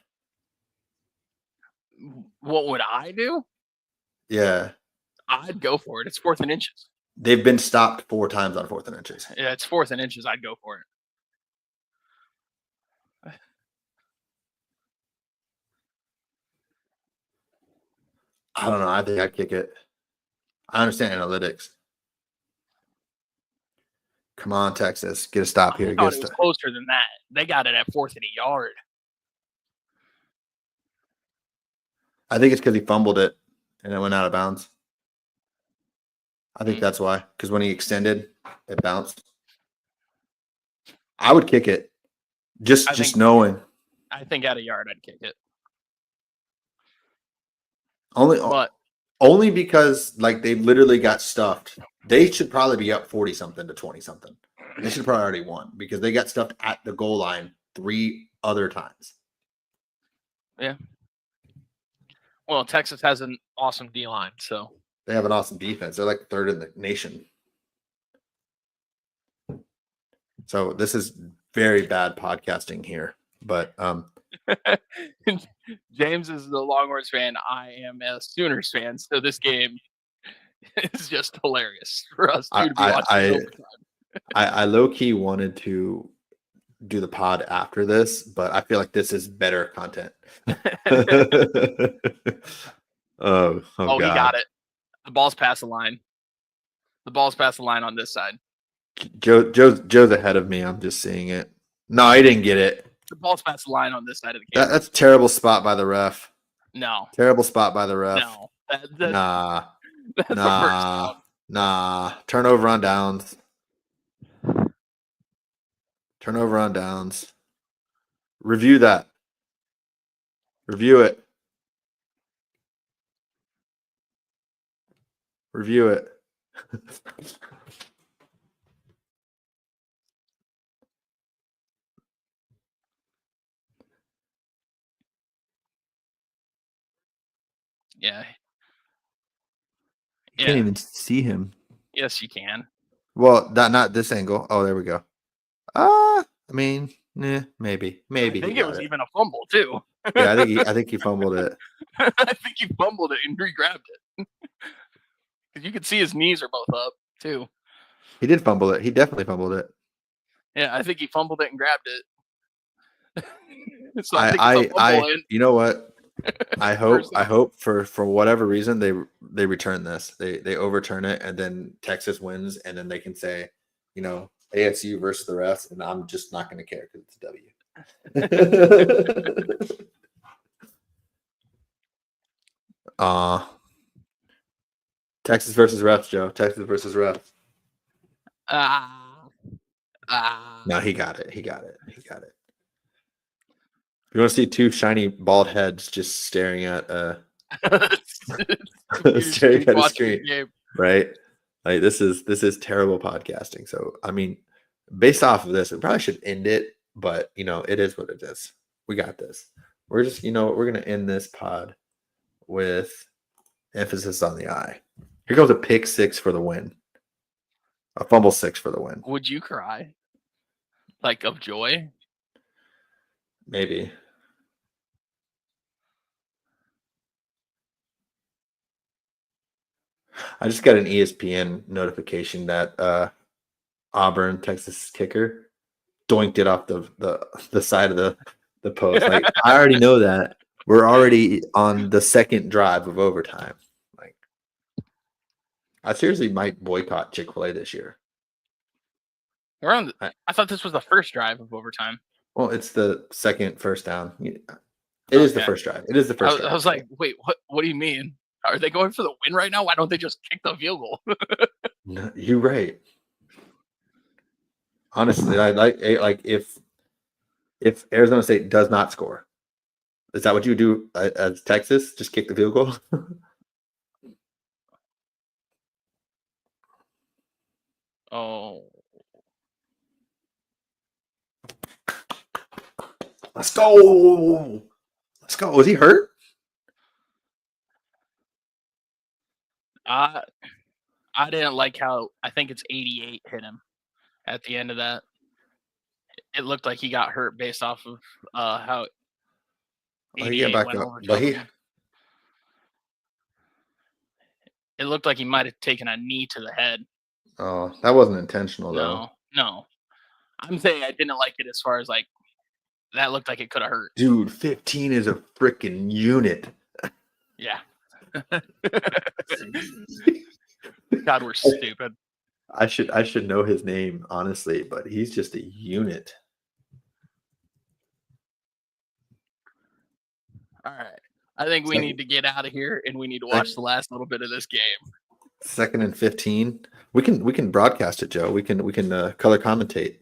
What would I do? Yeah. I'd go for it. It's 4th and inches. They've been stopped 4 times on 4th and inches. Yeah, it's 4th and inches. I'd go for it. I don't know. I think I'd kick it. I understand analytics. Come on, Texas. Get a stop here. I thought it was closer than that. They got it at 4th and a yard. I think it's because he fumbled it and it went out of bounds. I think that's why. Because when he extended, it bounced. I would kick it. Just knowing. I think at a yard I'd kick it. Only because they literally got stuffed. They should probably be up 40-something to 20-something. They should probably already won because they got stuffed at the goal line 3 other times. Yeah. Well, Texas has an awesome D line, so they have an awesome defense. They're like 3rd in the nation. So this is very bad podcasting here, but James is the Longhorns fan. I am a Sooners fan, so this game is just hilarious for us to be watching. I low key wanted to do the pod after this, but I feel like this is better content. Oh, God. He got it. The ball's past the line. The ball's past the line on this side. Joe's ahead of me. I'm just seeing it. No, he didn't get it. The ball's past the line on this side of the game. That's a terrible spot by the ref. No. Terrible spot by the ref. No. That's nah. Turnover on downs. Turnover on downs. Review that. Review it. Review it. Yeah. You can't even see him. Yes, you can. Well, not this angle. Oh, there we go. I mean, maybe. I think it was even a fumble too. Yeah, I think he fumbled it. I think he fumbled it and re-grabbed it. Because you could see his knees are both up too. He did fumble it. He definitely fumbled it. Yeah, I think he fumbled it and grabbed it. So you know what? I hope for whatever reason they return this. They overturn it and then Texas wins and then they can say, ASU versus the rest, and I'm just not going to care because it's a W. Texas versus refs, Joe. Texas versus refs. No, he got it. He got it. You want to see 2 shiny bald heads just staring at staring at a screen, right? Like this is terrible podcasting. So I mean, based off of this, we probably should end it, but it is what it is. We got this. We're just we're gonna end this pod with emphasis on the I. Here goes a pick 6 for the win. A fumble 6 for the win. Would you cry? Like of joy? Maybe. I just got an ESPN notification that Auburn, Texas kicker doinked it off the side of the post. Like, I already know that. We're already on the second drive of overtime. Like, I seriously might boycott Chick-fil-A this year. We're on. I thought this was the first drive of overtime. Well, it's the second first down. It is the first drive. It is the first drive. I was like, wait, what do you mean? Are they going for the win right now? Why don't they just kick the field goal? No, you're right. Honestly, I like if Arizona State does not score, is that what you do as Texas? Just kick the field goal? Oh. Let's go. Let's go. Was he hurt? I didn't like how I think it's 88 hit him at the end of that. It looked like he got hurt based off of how 88 back went up. over But top of him. It looked like he might have taken a knee to the head. Oh, that wasn't intentional though. No. I'm saying I didn't like it as far as like that looked like it could have hurt. Dude, 15 is a freaking unit. Yeah. God, we're stupid. I should know his name, honestly, but he's just a unit. All right. I think we need to get out of here and we need to watch the last little bit of this game. 2nd and 15. We can broadcast it, Joe. We can color commentate.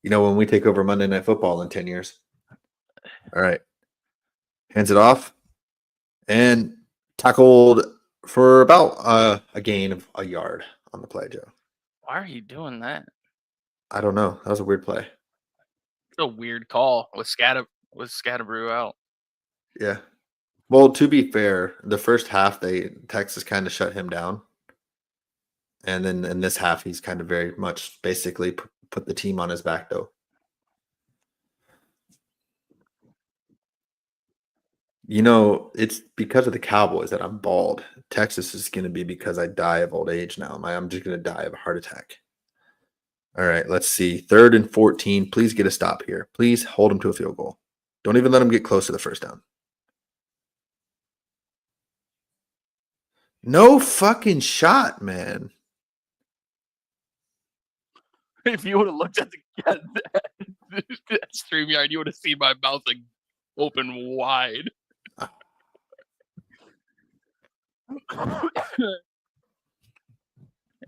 You know, when we take over Monday Night Football in 10 years. All right. Hands it off. And tackled for about a gain of a yard on the play, Joe. Why are you doing that? I don't know. That was a weird play. It's a weird call with Scatterbrew out. Yeah. Well, to be fair, the first half Texas kind of shut him down. And then in this half, he's kind of very much basically put the team on his back, though. You know, it's because of the Cowboys that I'm bald. Texas is going to be because I die of old age now. I'm just going to die of a heart attack. All right, let's see. 3rd and 14. Please get a stop here. Please hold him to a field goal. Don't even let him get close to the first down. No fucking shot, man. If you would have looked at the StreamYard, you would have seen my mouth like open wide.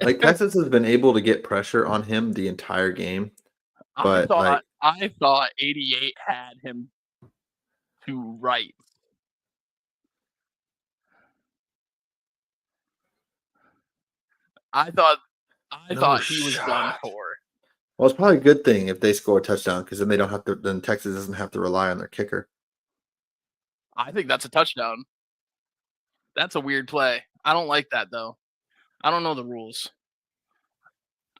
Like, Texas has been able to get pressure on him the entire game. But I thought 88 had him to right. I thought he was done for. Well, it's probably a good thing if they score a touchdown because then they don't have to. Then Texas doesn't have to rely on their kicker. I think that's a touchdown. That's a weird play. I don't like that though. I don't know the rules.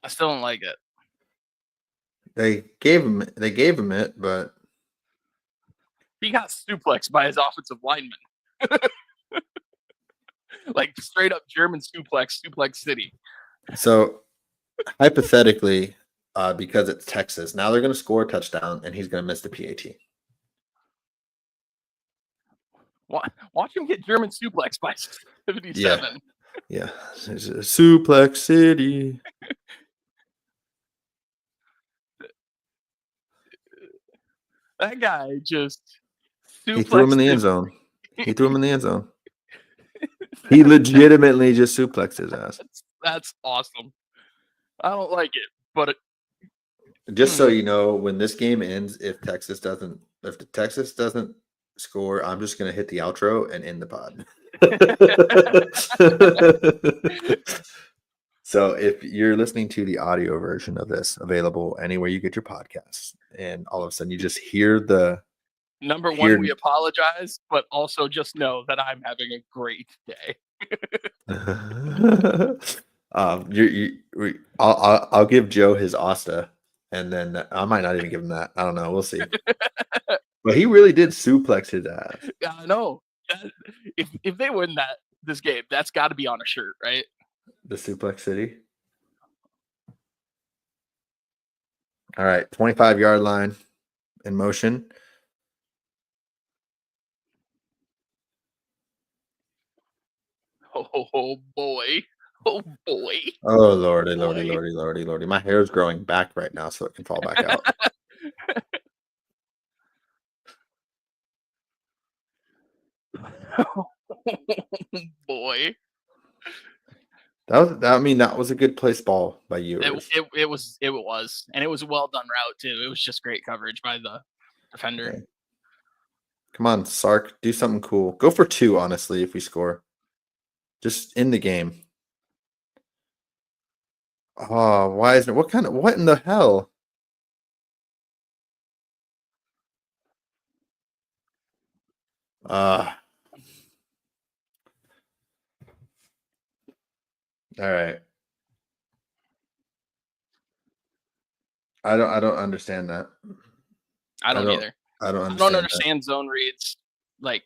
I still don't like it. They gave him it, but he got suplexed by his offensive lineman. Like straight up German suplex city. So hypothetically, because it's Texas, now they're going to score a touchdown and he's going to miss the PAT. Watch him get German suplex by 77. Yeah. It's a suplex city. That guy just he threw him in the end zone. He legitimately just suplexed his ass. That's awesome. I don't like it, but just so you know, when this game ends, if Texas doesn't score, I'm just going to hit the outro and end the pod. So if you're listening to the audio version of this, available anywhere you get your podcasts, and all of a sudden you just hear the Number one, Here, we apologize, but also just know that I'm having a great day. I'll give Joe his Asta, and then I might not even give him that. I don't know. We'll see. But he really did suplex his ass. Yeah, I know. If they win this game, that's got to be on a shirt, right? The Suplex City. All right, 25-yard line in motion. Oh boy. Oh boy. Oh lordy, lordy, lordy, lordy, lordy. My hair is growing back right now, so it can fall back out. Boy. That was a good place ball by you. It was, and it was a well done route too. It was just great coverage by the defender. Yeah. Come on, Sark, do something cool. Go for 2, honestly, if we score. Just in the game. Oh, why isn't it? What in the hell? All right. I don't understand that. I don't either. I don't I don't understand zone reads. Like,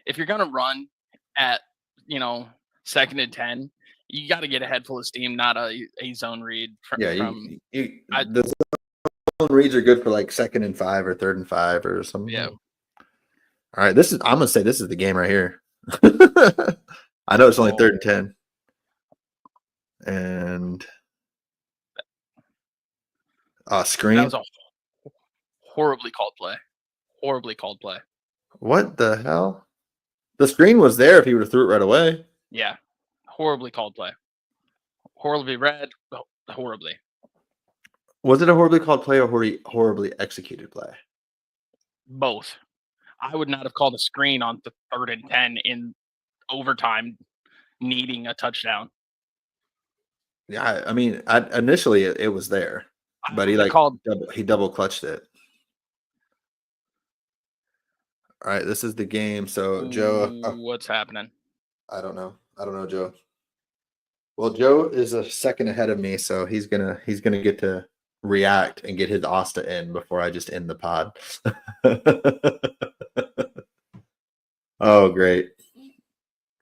if you're gonna run at 2nd and 10, you got to get a head full of steam, not a zone read the zone reads are good for like 2nd and 5 or 3rd and 5 or something. Yeah. All right, I'm gonna say this is the game right here. I know it's only 3rd and 10, and screen. That was a horribly called play. Horribly called play. What the hell? The screen was there if he would have threw it right away. Yeah, horribly called play. Horribly read. Horribly. Was it a horribly called play or horribly executed play? Both. I would not have called a screen on the 3rd and 10 in overtime, needing a touchdown. Yeah, I mean, initially it was there, but he double clutched it. All right, this is the game. So Joe, what's happening? I don't know, Joe. Well, Joe is a second ahead of me, so he's gonna get to react and get his Asta in before I just end the pod. Oh, great!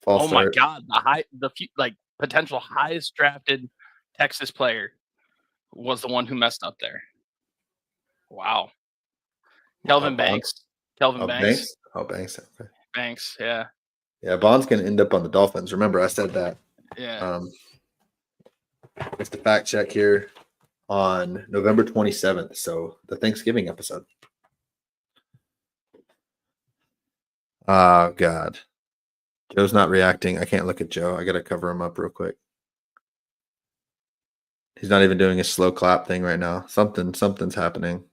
False start. My God, the potential highest drafted Texas player was the one who messed up there. Wow. Kelvin Banks. Banks. Oh, Banks. Okay. Banks, yeah. Yeah, Bond's going to end up on the Dolphins. Remember, I said that. Yeah. It's the fact check here on November 27th, so the Thanksgiving episode. Oh, God. Joe's not reacting. I can't look at Joe. I got to cover him up real quick. He's not even doing his slow clap thing right now. Something's happening.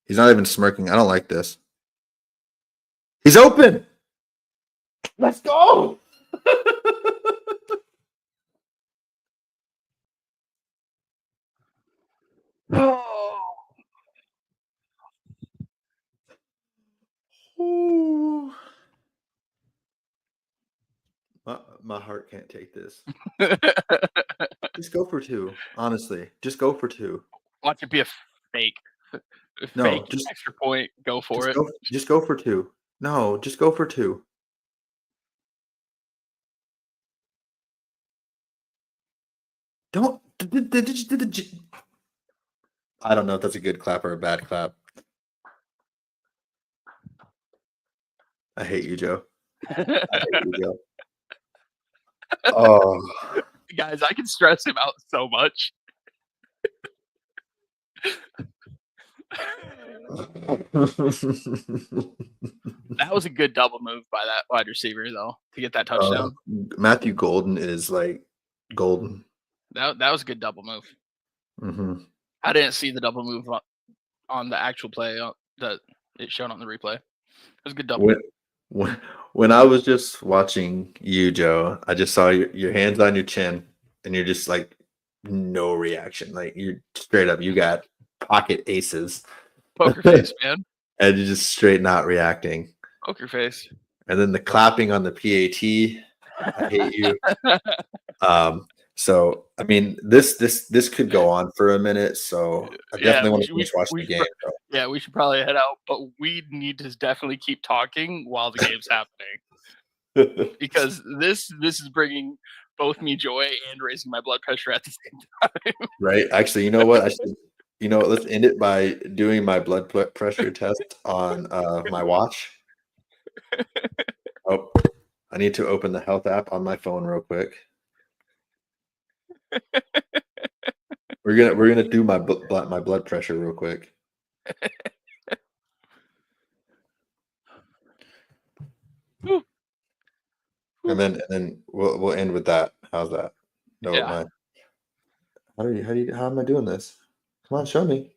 He's not even smirking. I don't like this. He's open. Let's go. Oh. My heart can't take this. Just go for 2. Honestly, just go for 2. Watch it be a fake. Just extra point. Go for it. Just go for 2. No, just go for 2. Don't. I don't know if that's a good clap or a bad clap. I hate you, Joe. I hate you, Joe. Oh, guys, I can stress him out so much. That was a good double move by that wide receiver, though, to get that touchdown. Matthew Golden is like golden. That was a good double move. Mm-hmm. I didn't see the double move on the actual play that it showed on the replay. It was a good double. When I was just watching you, Joe, I just saw your hands on your chin, and you're just like no reaction. Like you're straight up. You got pocket aces. Poker face, man. And you're just straight not reacting. Poker face. And then the clapping on the PAT. I hate you. So I mean, this could go on for a minute. So I definitely want to finish watching the game. Yeah, we should probably head out, but we need to definitely keep talking while the game's happening because this is bringing both me joy and raising my blood pressure at the same time. Right? Actually, you know what? I should. Let's end it by doing my blood pressure test on my watch. Oh, I need to open the health app on my phone real quick. We're gonna do my blood pressure real quick. And then we'll end with that. How's that? No, yeah. How am I doing this? Come on, show me.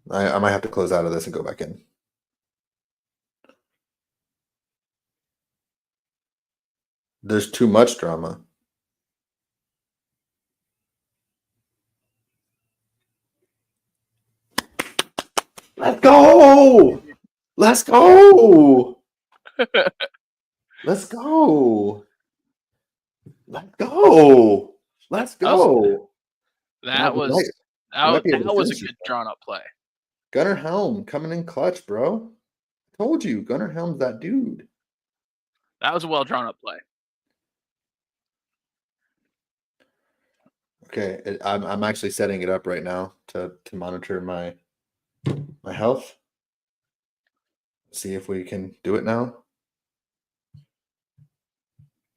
I might have to close out of this and go back in. There's too much drama. Let's go! Let's go! Let's go! Let's go! Let's go! That was a good drawn up play. Gunnar Helm coming in clutch, bro. I told you, Gunnar Helm's that dude. That was a well drawn up play. Okay, I'm actually setting it up right now to monitor my health. See if we can do it now.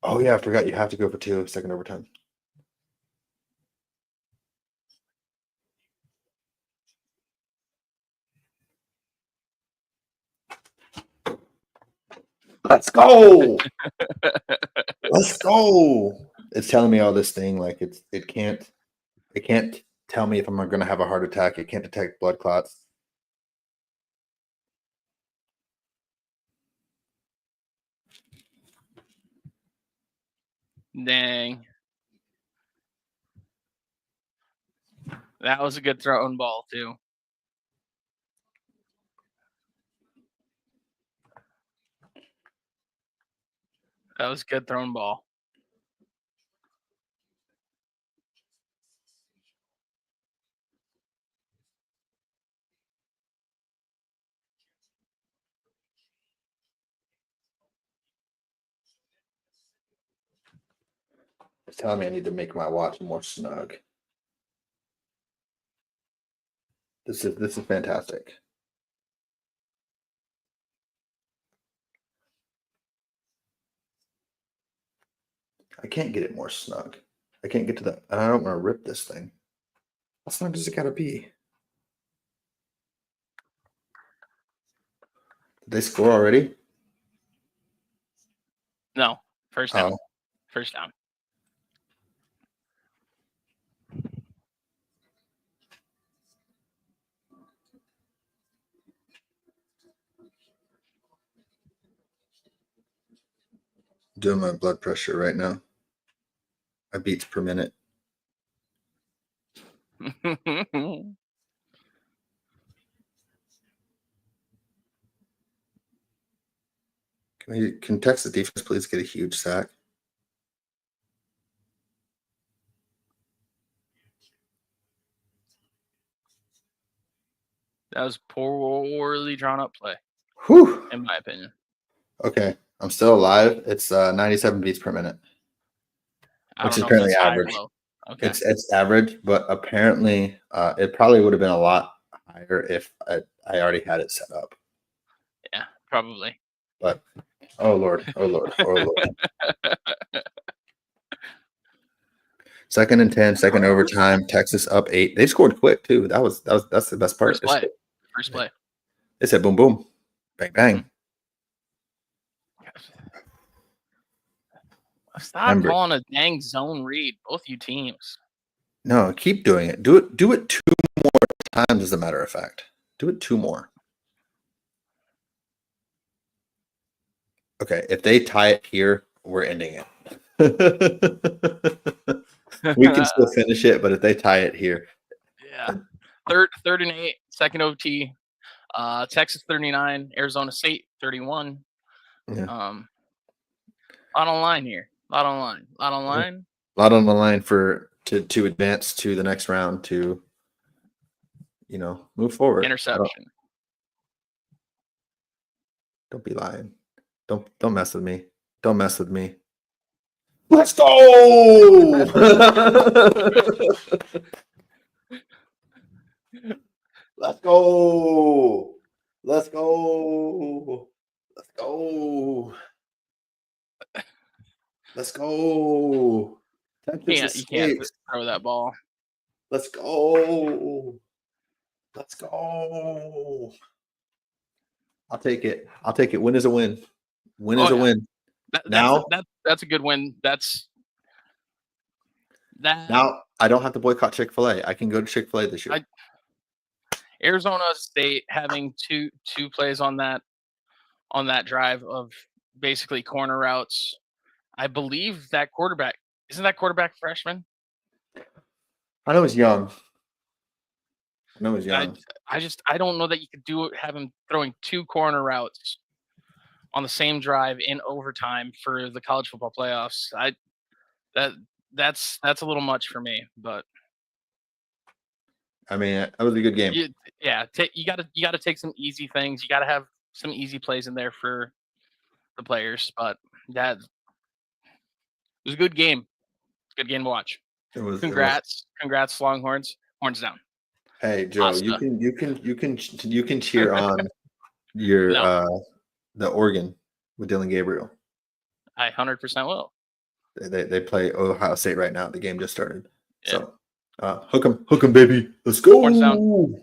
Oh yeah, I forgot you have to go for 2 second overtime. Let's go. Let's go. It's telling me all this thing like it can't tell me if I'm going to have a heart attack. It can't detect blood clots. Dang. That was a good thrown ball too. That was a good thrown ball. It's telling me I need to make my watch more snug. This is fantastic. I can't get it more snug. I can't get to that. And I don't want to rip this thing. How snug does it gotta be? Did they score already? No. First down. Oh. First down. Doing my blood pressure right now. My beats per minute. Can text the defense, please get a huge sack? That was poorly drawn up play. Whew. In my opinion. Okay. I'm still alive. It's 97 beats per minute. Which is apparently average. Okay. It's average, but apparently it probably would have been a lot higher if I already had it set up. Yeah, probably. But oh Lord. Second and 10, second overtime. Texas up 8. They scored quick too. That's the best part. First play. They said boom boom, bang bang. Stop calling a dang zone read, both you teams. No, keep doing it. Do it 2 more times, as a matter of fact. Do it 2 more. Okay, if they tie it here, we're ending it. We can still finish it, but if they tie it here. Yeah. third and 8, second OT. Texas 39, Arizona State 31. Yeah. Lot on line here. Lot on line. A lot on the line to advance to the next round to move forward. Interception. Don't be lying. Don't mess with me. Don't mess with me. Let's go! Let's go! Let's go! Let's go! Let's go! You can't throw that ball. Let's go! Let's go! I'll take it. Win is a win. Win is a win. That's a good win. Now I don't have to boycott Chick-fil-A. I can go to Chick-fil-A this year. Arizona State having two plays on that drive of basically corner routes. I believe that quarterback isn't that quarterback freshman? I know he's young. I don't know that you could have him throwing 2 corner routes on the same drive in overtime for the college football playoffs. That's a little much for me, but I mean, that was a good game. you got to take some easy things. You got to have some easy plays in there for the players, but that was a good game. Good game to watch. Congrats, Longhorns. Horns down. Hey Joe, you can cheer on your the Oregon with Dylan Gabriel. I 100% will. They play Ohio State right now. The game just started. Yeah. So hook 'em, baby. Let's go. Horns down.